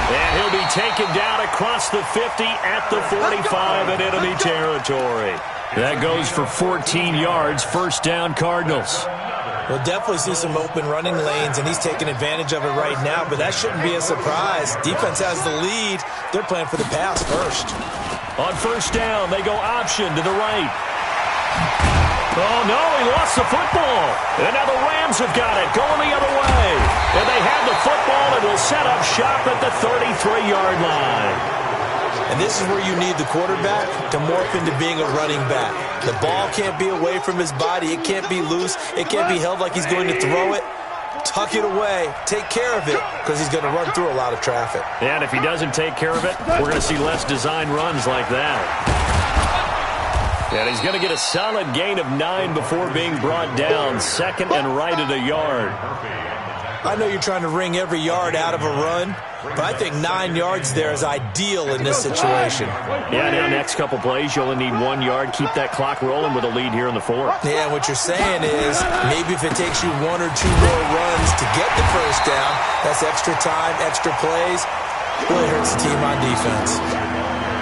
And he'll be taken down across the 50 at the 45 in enemy territory. That goes for 14 yards. First down, Cardinals. We'll definitely see some open running lanes, and he's taking advantage of it right now, but that shouldn't be a surprise. Defense has the lead. They're playing for the pass first. On first down, they go option to the right. Oh, no, he lost the football. And now the Rams have got it, going the other way. And they have the football and will set up shop at the 33-yard line. And this is where you need the quarterback to morph into being a running back. The ball can't be away from his body. It can't be loose. It can't be held like he's going to throw it. Tuck it away. Take care of it because he's going to run through a lot of traffic. And if he doesn't take care of it, we're going to see less design runs like that. And he's going to get a solid gain of 9 before being brought down. Second and right at a yard. I know you're trying to wring every yard out of a run, but I think 9 yards there is ideal in this situation. Yeah, now next couple plays, you only need 1 yard. Keep that clock rolling with a lead here in the 4th. Yeah, what you're saying is maybe if it takes you 1 or 2 more runs to get the first down, that's extra time, extra plays. Really hurts the team on defense.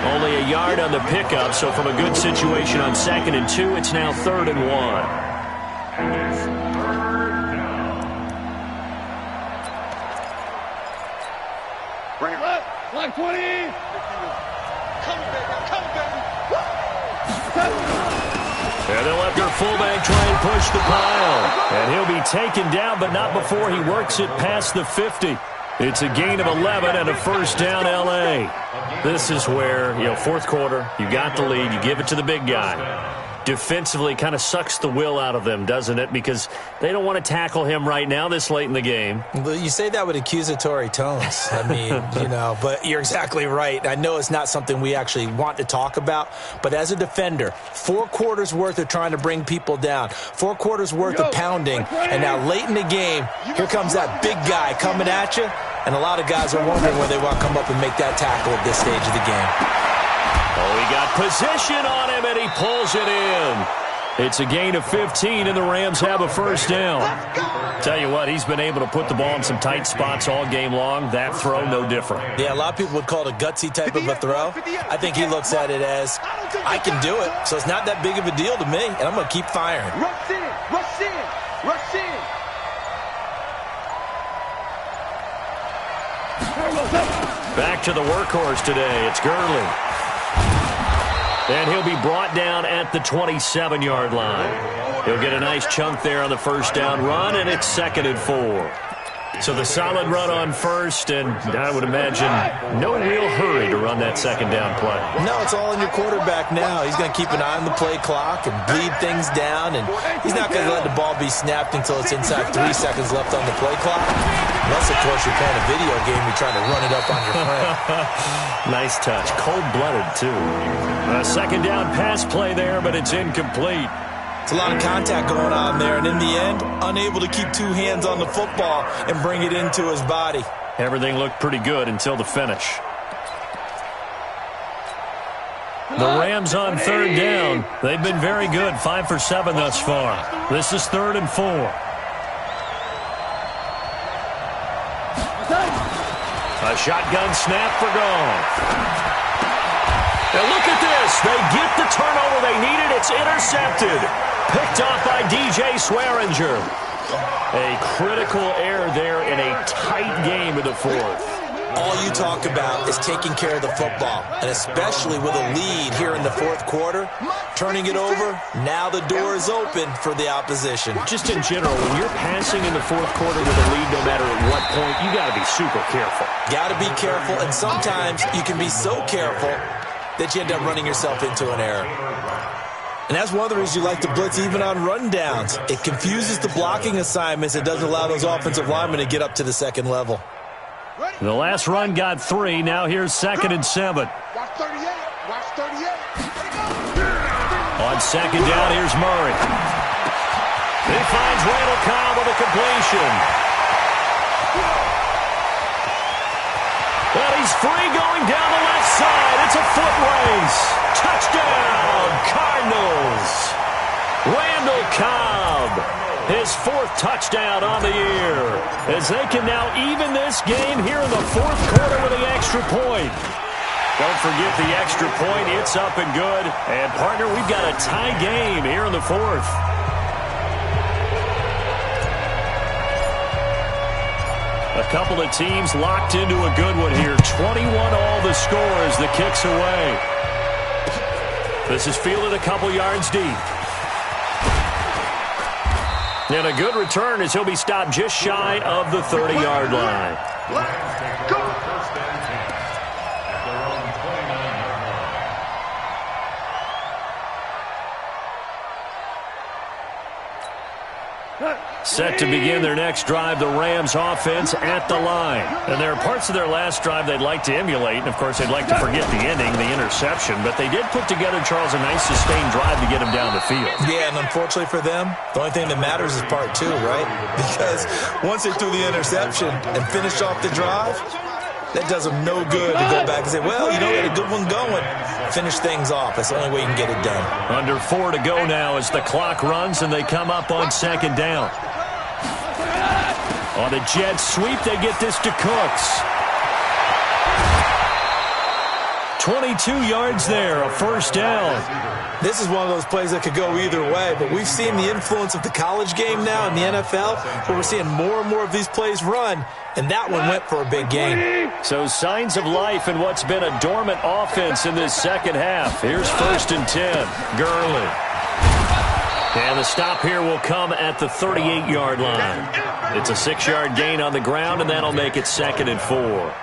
Only a yard on the pickup, so from a good situation on 2nd and 2, it's now 3rd and 1. Bring it. Like 20. And they'll let their fullback try and push the pile. And he'll be taken down, but not before he works it past the 50. It's a gain of 11 and a first down, L.A. This is where, fourth quarter, you got the lead, you give it to the big guy. Defensively kind of sucks the will out of them, doesn't it? Because they don't want to tackle him right now this late in the game. Well, you say that with accusatory tones. I mean, but you're exactly right. I know it's not something we actually want to talk about, but as a defender, 4 quarters worth of trying to bring people down, 4 quarters worth of pounding, and now late in the game, here comes that big guy coming at you, and a lot of guys are wondering when they want to come up and make that tackle at this stage of the game. Oh, he got position on him, and he pulls it in. It's a gain of 15, and the Rams have a first down. Tell you what, he's been able to put the ball in some tight spots all game long. That throw, no different. Yeah, a lot of people would call it a gutsy type of a throw. I think he looks at it as, I can do it, so it's not that big of a deal to me, and I'm going to keep firing. Rush in, rush in, rush in. Back to the workhorse today. It's Gurley. And he'll be brought down at the 27-yard line. He'll get a nice chunk there on the first down run, and it's 2nd and 4. So the solid run on first, and I would imagine no real hurry to run that second down play. No, it's all in your quarterback now. He's going to keep an eye on the play clock and bleed things down, and he's not going to let the ball be snapped until it's inside 3 seconds left on the play clock. Unless, of course, you're playing a video game, you're trying to run it up on your friend. Nice touch. Cold-blooded, too. A second down pass play there, but it's incomplete. It's a lot of contact going on there, and in the end, unable to keep 2 hands on the football and bring it into his body. Everything looked pretty good until the finish. The Rams on 3rd down. They've been very good, 5 for 7 thus far. This is 3rd and 4. A shotgun snap for Goff. Now look at this. They get the turnover they needed. It's intercepted. Picked off by DJ Swearinger. A critical error there in a tight game of the 4th. All you talk about is taking care of the football, and especially with a lead here in the 4th quarter, turning it over, now the door is open for the opposition. Just in general, when you're passing in the 4th quarter with a lead, no matter at what point, you got to be super careful. Got to be careful, and sometimes you can be so careful that you end up running yourself into an error. And that's one of the reasons you like to blitz even on rundowns. It confuses the blocking assignments. It doesn't allow those offensive linemen to get up to the second level. The last run got 3. Now here's 2nd and 7. Watch 38. Watch 38. On 2nd down, here's Murray. He finds Randall Cobb with a completion. Well, he's free going down the left side. It's a foot race. Touchdown, Cardinals. Randall Cobb. His 4th touchdown on the year, as they can now even this game here in the 4th quarter with the extra point. Don't forget the extra point. It's up and good. And, partner, we've got a tie game here in the 4th. A couple of teams locked into a good one here. 21 all the score as the kick's away. This is fielded a couple yards deep. And a good return as he'll be stopped just shy of the 30-yard line. Let's go. Set to begin their next drive, the Rams offense at the line. And there are parts of their last drive they'd like to emulate. And, of course, they'd like to forget the ending, the interception. But they did put together, Charles, a nice sustained drive to get him down the field. Yeah, and unfortunately for them, the only thing that matters is part 2, right? Because once they threw the interception and finished off the drive, that does them no good to go back and say, well, we had a good one going. Finish things off. That's the only way you can get it done. Under 4 to go now as the clock runs and they come up on 2nd down. On the jet sweep, they get this to Cooks. 22 yards there, a first down. This is one of those plays that could go either way, but we've seen the influence of the college game now in the NFL, where we're seeing more and more of these plays run, and that one went for a big gain. So signs of life in what's been a dormant offense in this second half. Here's 1st and 10, Gurley. And the stop here will come at the 38-yard line. It's a 6-yard gain on the ground, and that'll make it 2nd and 4.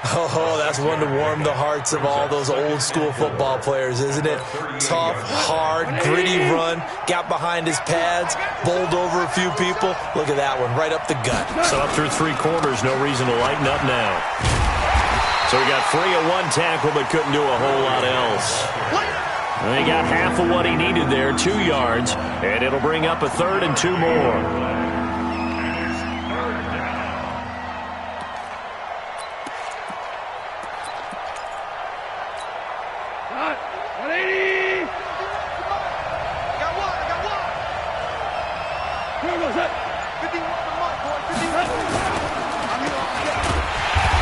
Oh, that's one to warm the hearts of all those old-school football players, isn't it? Tough, hard, gritty run, got behind his pads, bowled over a few people. Look at that one, right up the gut. So up through 3 quarters, no reason to lighten up now. So he got free of 1 tackle, but couldn't do a whole lot else. And he got half of what he needed there, 2 yards, and it'll bring up a 3rd and 2 more.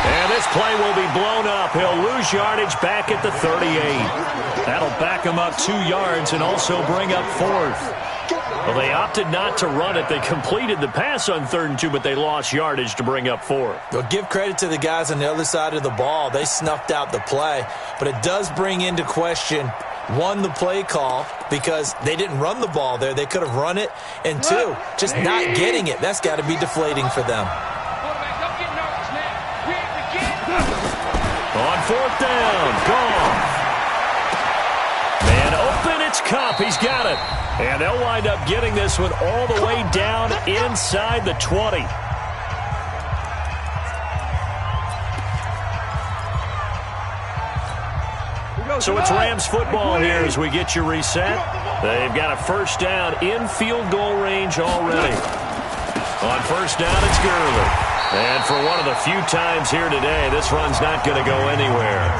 And this play will be blown up. He'll lose yardage back at the 38. That'll back him up 2 yards and also bring up 4th. Well, they opted not to run it. They completed the pass on 3rd and 2, but they lost yardage to bring up 4th. Well, give credit to the guys on the other side of the ball. They snuffed out the play, but it does bring into question, 1, the play call, because they didn't run the ball there. They could have run it. And 2, just not getting it. That's got to be deflating for them. On 4th down, Goff. Man open, it's Kupp. He's got it. And they'll wind up getting this one all the way down inside the 20. So it's Rams football here as we get you reset. They've got a first down in field goal range already. On first down, it's Gurley. And for one of the few times here today, this run's not going to go anywhere.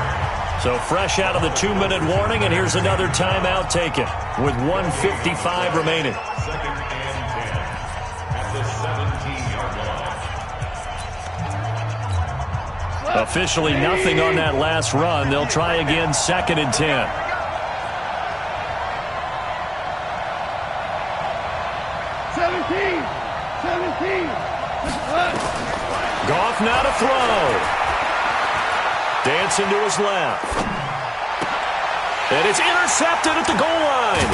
So fresh out of the 2-minute warning, and here's another timeout taken with 1:55 remaining. 2nd and 10 at the 17-yard line. Officially nothing on that last run. They'll try again, 2nd and 10. Goff now to throw. Dancing to his left. And it's intercepted at the goal line.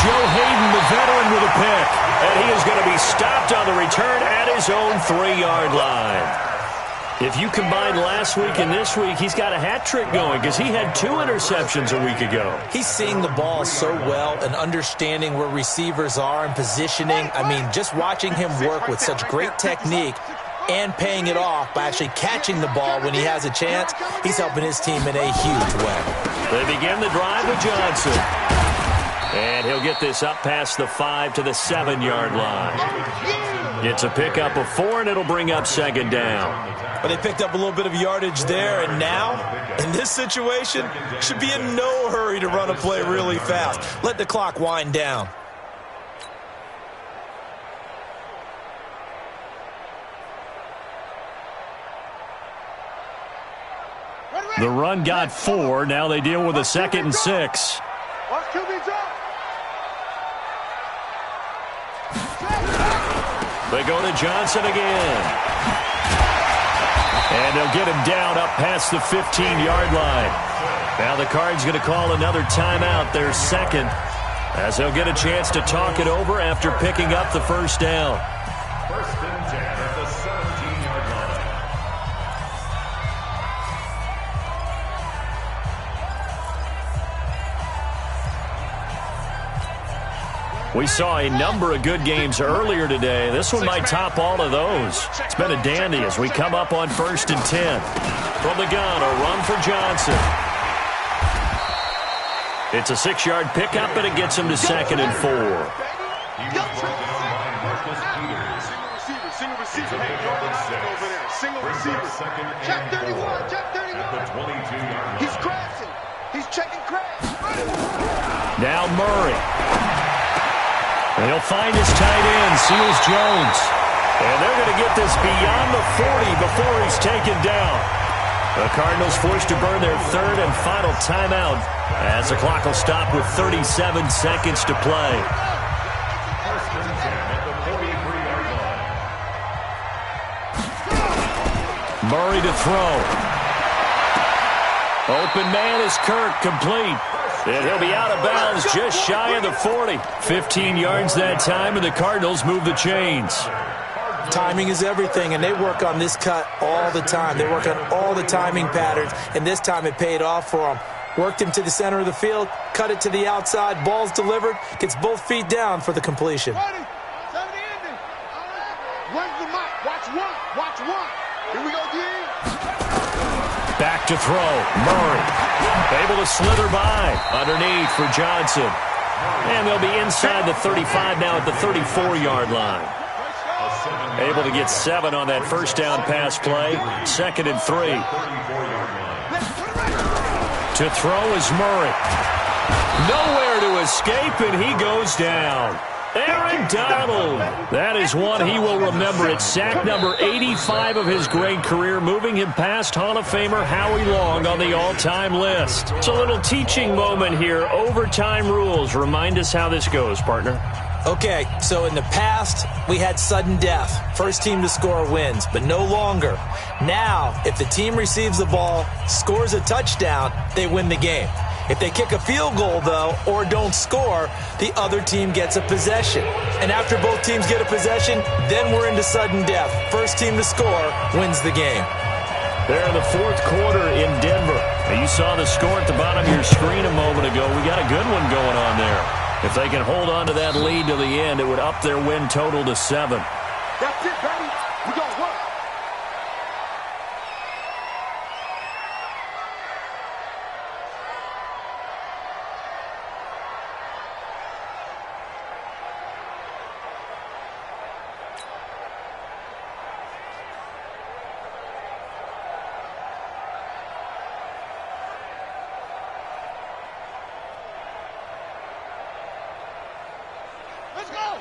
Joe Hayden, the veteran, with a pick. And he is going to be stopped on the return at his own 3-yard line. If you combine last week and this week, he's got a hat trick going because he had 2 interceptions a week ago. He's seeing the ball so well and understanding where receivers are and positioning. I mean, just watching him work with such great technique and paying it off by actually catching the ball when he has a chance, he's helping his team in a huge way. They begin the drive with Johnson. And he'll get this up past the 5 to the 7-yard line. Gets a pickup of 4, and it'll bring up 2nd down. But they picked up a little bit of yardage there, and now, in this situation, should be in no hurry to run a play really fast. Let the clock wind down. The run got 4. Now they deal with a 2nd and 6. They go to Johnson again. And they'll get him down up past the 15-yard line. Now the Cards going to call another timeout, their 2nd, as they'll get a chance to talk it over after picking up the first down. 1st and 10 at the 17-yard line. We saw a number of good games earlier today. This one might top all of those. It's been a dandy as we come up on 1st and 10. From the gun, a run for Johnson. It's a 6-yard pickup, and it gets him to 2nd and 4. He was brought down by Marcus Peters. Single receiver. Hey, you're over there. Single receiver. Check 31. Check 31. At the 22-yard line. He's crashing. He's checking crash. Now Murray. And he'll find his tight end, Seals Jones. And they're going to get this beyond the 40 before he's taken down. The Cardinals forced to burn their third and final timeout as the clock will stop with 37 seconds to play. First and 10 at the 43-yard line. Murray to throw. Open man is Kirk, complete. And he'll be out of bounds just shy of the 40. 15 yards that time, and the Cardinals move the chains. Timing is everything, and they work on this cut all the time. They work on all the timing patterns, and this time it paid off for them. Worked him to the center of the field, cut it to the outside, ball's delivered, gets both feet down for the completion. When's the mic? Watch one. Watch one. Here we go, D. Back to throw. Murray able to slither by. Underneath for Johnson. And they'll be inside the 35 now at the 34-yard line. Able to get 7 on that first down pass play. 2nd and 3. To throw is Murray. Nowhere to escape, and he goes down. Aaron Donald. That is one he will remember. It's sack number 85 of his great career, moving him past Hall of Famer Howie Long on the all-time list. It's a little teaching moment here. Overtime rules. Remind us how this goes, partner. Okay, so in the past, we had sudden death. First team to score wins, but no longer. Now, if the team receives the ball, scores a touchdown, they win the game. If they kick a field goal, though, or don't score, the other team gets a possession. And after both teams get a possession, then we're into sudden death. First team to score wins the game. They're in the fourth quarter in Denver. Now, you saw the score at the bottom of your screen a moment ago. We got a good one going on there. If they can hold on to that lead to the end, it would up their win total to 7. That's it, baby. We gonna work.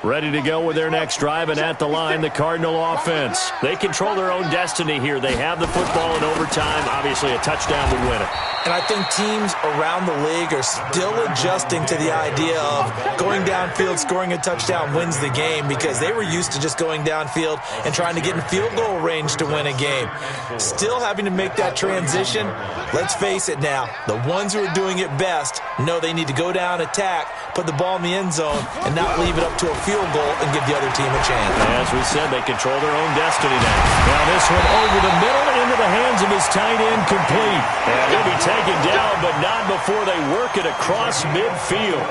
Ready to go with their next drive, and at the line, the Cardinal offense. They control their own destiny here. They have the football in overtime. Obviously, a touchdown would win it. And I think teams around the league are still adjusting to the idea of going downfield, scoring a touchdown wins the game, because they were used to just going downfield and trying to get in field goal range to win a game. Still having to make that transition. Let's face it now, the ones who are doing it best know they need to go down, attack, put the ball in the end zone, and not leave it up to a field goal and give the other team a chance. As we said, they control their own destiny now. Now this one over the middle into the hands of his tight end, complete. And he'll be taken down, but not before they work it across midfield.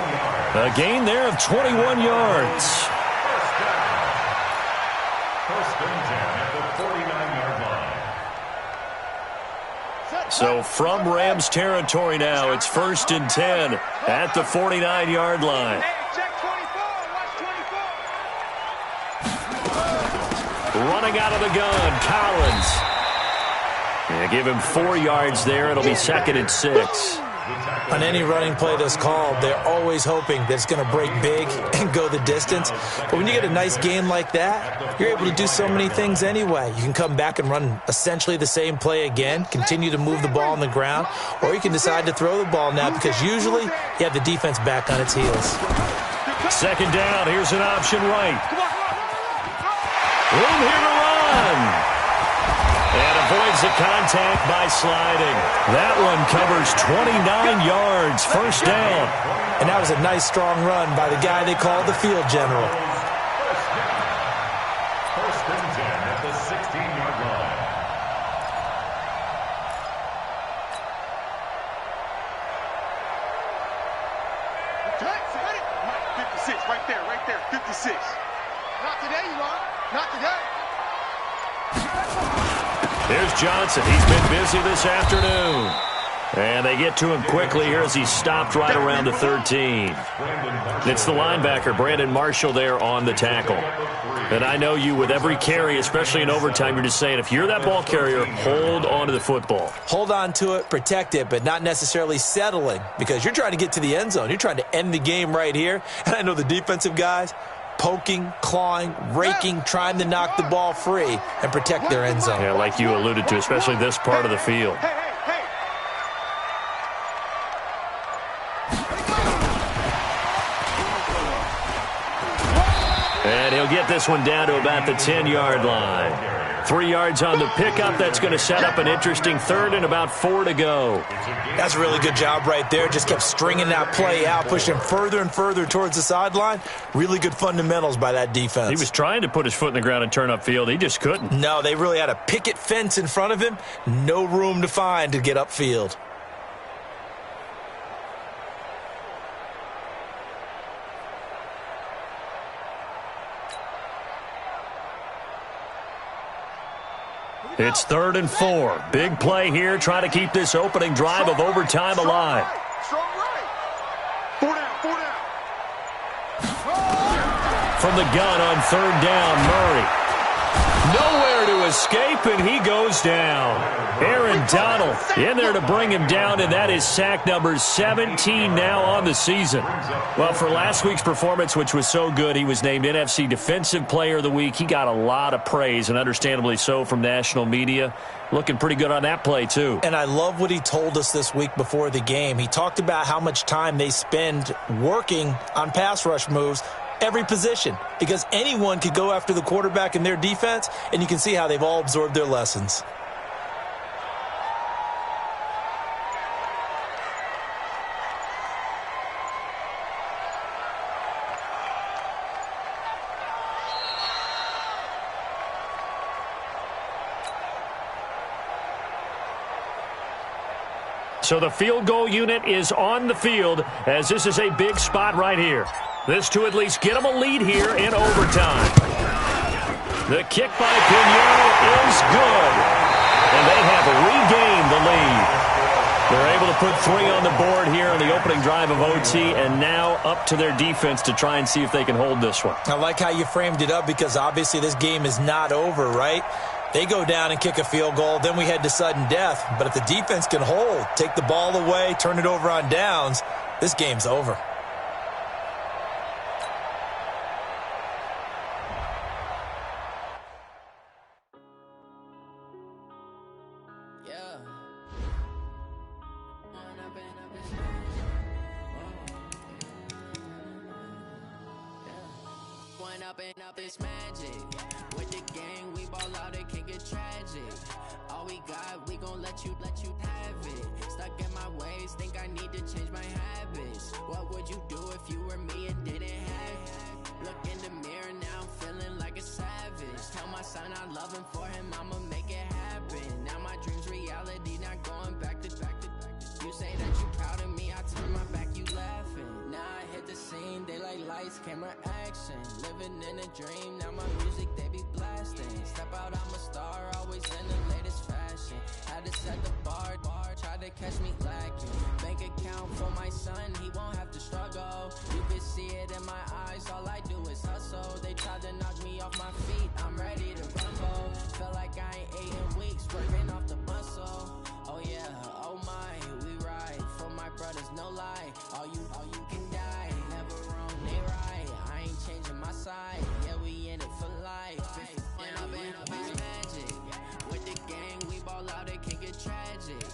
A gain there of 21 yards. First and 10 at the 49-yard line. So from Rams territory now, it's 1st and 10 at the 49-yard line. Running out of the gun, Collins. Yeah, give him 4 yards there. It'll be 2nd and 6. On any running play that's called, they're always hoping that it's going to break big and go the distance. But when you get a nice gain like that, you're able to do so many things anyway. You can come back and run essentially the same play again, continue to move the ball on the ground, or you can decide to throw the ball now because usually you have the defense back on its heels. 2nd down. Here's an option right. Room here to run. And avoids the contact by sliding. That one covers 29 yards. 1st down. And that was a nice, strong run by the guy they called the field general. First and 10 at the 16-yard line. Okay, 56, right there, 56. Not today, you are. Not today. Here's Johnson. He's been busy this afternoon. And they get to him quickly here as he's stopped right around the 13. It's the linebacker, Brandon Marshall, there on the tackle. And I know you, with every carry, especially in overtime, you're just saying, if you're that ball carrier, hold on to the football. Hold on to it, protect it, but not necessarily settling, because you're trying to get to the end zone. You're trying to end the game right here. And I know the defensive guys, poking, clawing, raking, trying to knock the ball free and protect their end zone. Yeah, like you alluded to, especially this part of the field. And he'll get this one down to about the 10-yard line. 3 yards on the pickup. That's going to set up an interesting third and about 4 to go. That's a really good job right there. Just kept stringing that play out, pushing further and further towards the sideline. Really good fundamentals by that defense. He was trying to put his foot in the ground and turn upfield. He just couldn't. No, they really had a picket fence in front of him. No room to find to get upfield. It's 3rd and 4. Big play here, trying to keep this opening drive of overtime alive. Strong right. 4 down. From the gun on 3rd down, Murray. Nowhere to escape, and he goes down. Aaron Donald in there to bring him down, and that is sack number 17 now on the season. Well, for last week's performance, which was so good, he was named NFC Defensive Player of the Week. He got a lot of praise, and understandably so, from national media. Looking pretty good on that play, too. And I love what he told us this week before the game. He talked about how much time they spend working on pass rush moves, every position, because anyone could go after the quarterback in their defense, and you can see how they've all absorbed their lessons. So the field goal unit is on the field, as this is a big spot right here. This to at least get them a lead here in overtime. The kick by Pinheiro is good. And they have regained the lead. They're able to put 3 on the board here on the opening drive of OT, and now up to their defense to try and see if they can hold this one. I like how you framed it up, because obviously this game is not over, right? They go down and kick a field goal, then we head to sudden death. But if the defense can hold, take the ball away, turn it over on downs, this game's over. Up this magic with the gang, we ball out, it can get tragic. All we got, we gon' let you have it. Stuck in my ways, think I need to change my habits. What would you do if you were me and didn't have it? Look in the mirror now, I'm feeling like a savage. Tell my son I love him, for him I'ma make it happen. Now my dreams reality, not going back to. You say that you proud of me, I turn my back, you laughing. Now I hit the scene, daylight lights, camera action. Living in a dream, now my music they be blasting. Step out, I'm a star, always in the latest fashion. Had to set the bar, try to catch me lacking. Bank account for my son, he won't have to struggle. You can see it in my eyes, all I do is hustle. They tried to knock me off my feet, I'm ready to rumble. Feel like I ain't ate in weeks, working off the muscle. Oh yeah, oh my, we ride for my brothers, no lie. All you can die, never wrong, they right. I ain't changing my side, yeah, we in it for life. It's magic. With the gang, we ball out, it can get tragic.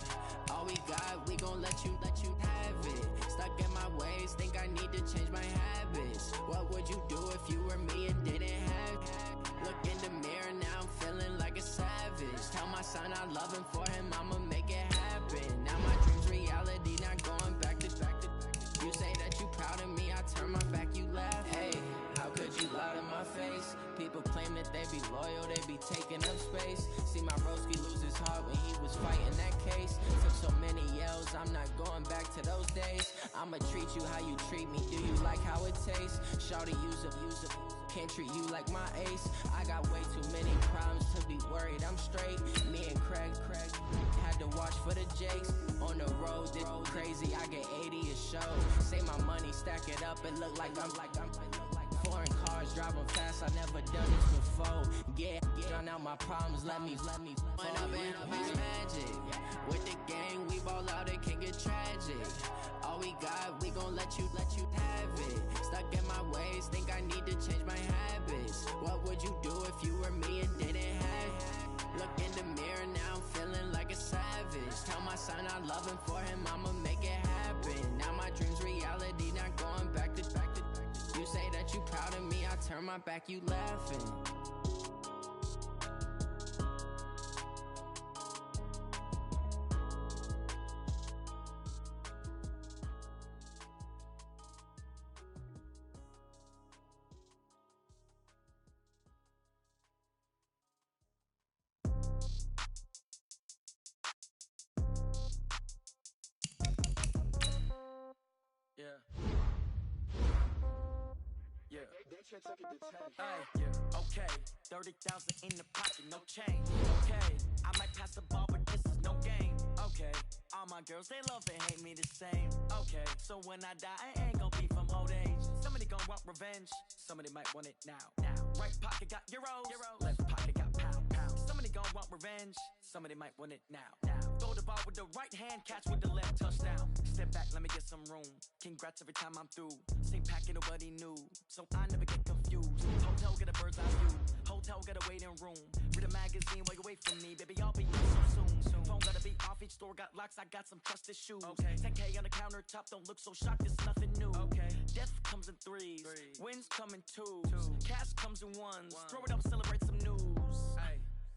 All we got, we gon' let you have it. Stuck in my ways, think I need to change my habits. What would you do if you were me and didn't have it? Look in the mirror, now I'm feeling like a savage. Tell my son I love him, for him I'ma make it happen. Now my dreams reality, not going back to. You say that you proud of me, I turn my back, you laugh. Hey, how could you lie to my face? People claim that they be loyal, they be taking up space. See my broski lose his heart when he was fighting that case. Took so many yells, I'm not going back to those days. I'ma treat you how you treat me, do you like how it tastes? Shawty, use up, can't treat you like my ace. I got way too many problems to be worried, I'm straight. Me and Craig had to watch for the Jakes. On the road, this crazy, I get 80 a show. Say my money, stack it up, it look like I'm foreign cars, driving fast, I never done this before. Yeah, drown out my problems, let me Went up in magic. With the gang, we ball out, it can get tragic. All we got, we gon' let you have it. Stuck in my ways, think I need to change my sign out loving for him, I'ma make it happen. Now my dreams reality, not going back to. You say that you proud of me, I turn my back, you laughing. Okay, 30,000 in the pocket, no change. Okay, I might pass the ball, but this is no game. Okay, all my girls, they love and hate me the same. Okay, so when I die, I ain't gonna be from old age. Somebody gonna want revenge, somebody might want it now. Right pocket got euros, left pocket got pound. Somebody gonna want revenge, somebody might want it now. Throw the ball with the right hand, catch with the left, touchdown. Step back, let me get some room. Congrats every time I'm through. Same packet, nobody knew, so I never get confused. Hotel get a bird's eye view. Hotel get a waiting room. Read a magazine while you wait for me, baby. I'll be here so soon. Phone gotta be off. Each store got locks. I got some trusted shoes. 10K on the countertop. Don't look so shocked. It's nothing new. Death comes in threes. Wins come in twos. Cash comes in ones. Throw it up, celebrate some news.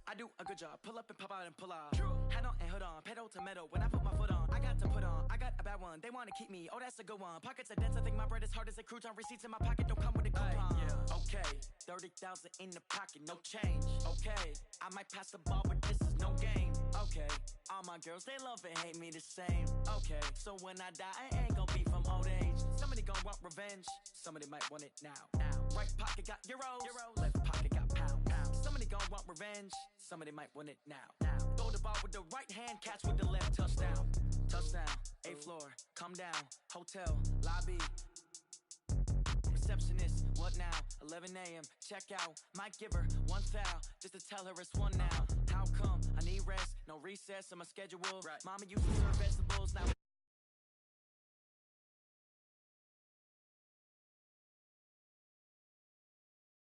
I do a good job. Pull up and pop out and pull out. Hat on and hood on. Pedal to metal. When I put my foot on, I got to put on. I got a bad one. They want to keep me. Oh, that's a good one. Pockets are dense. I think my bread is hard as a crouton. Receipts in my pocket don't come with a coupon. Okay, 30,000 in the pocket, no change. Okay, I might pass the ball, but this is no game. Okay, all my girls, they love and hate me the same. Okay, so when I die, I ain't gonna be from old age. Somebody gonna want revenge. Somebody might want it now. Right pocket got euros. Left pocket got pound. Somebody gonna want revenge. Somebody might want it now. Throw the ball with the right hand, catch with the left, touchdown. Touchdown, 8th floor, come down. Hotel, lobby. Receptionist, what now? 11 a.m., check out. Might give her one foul, just to tell her it's one now. How come? I need rest, no recess in my schedule. Mama used to serve vegetables, now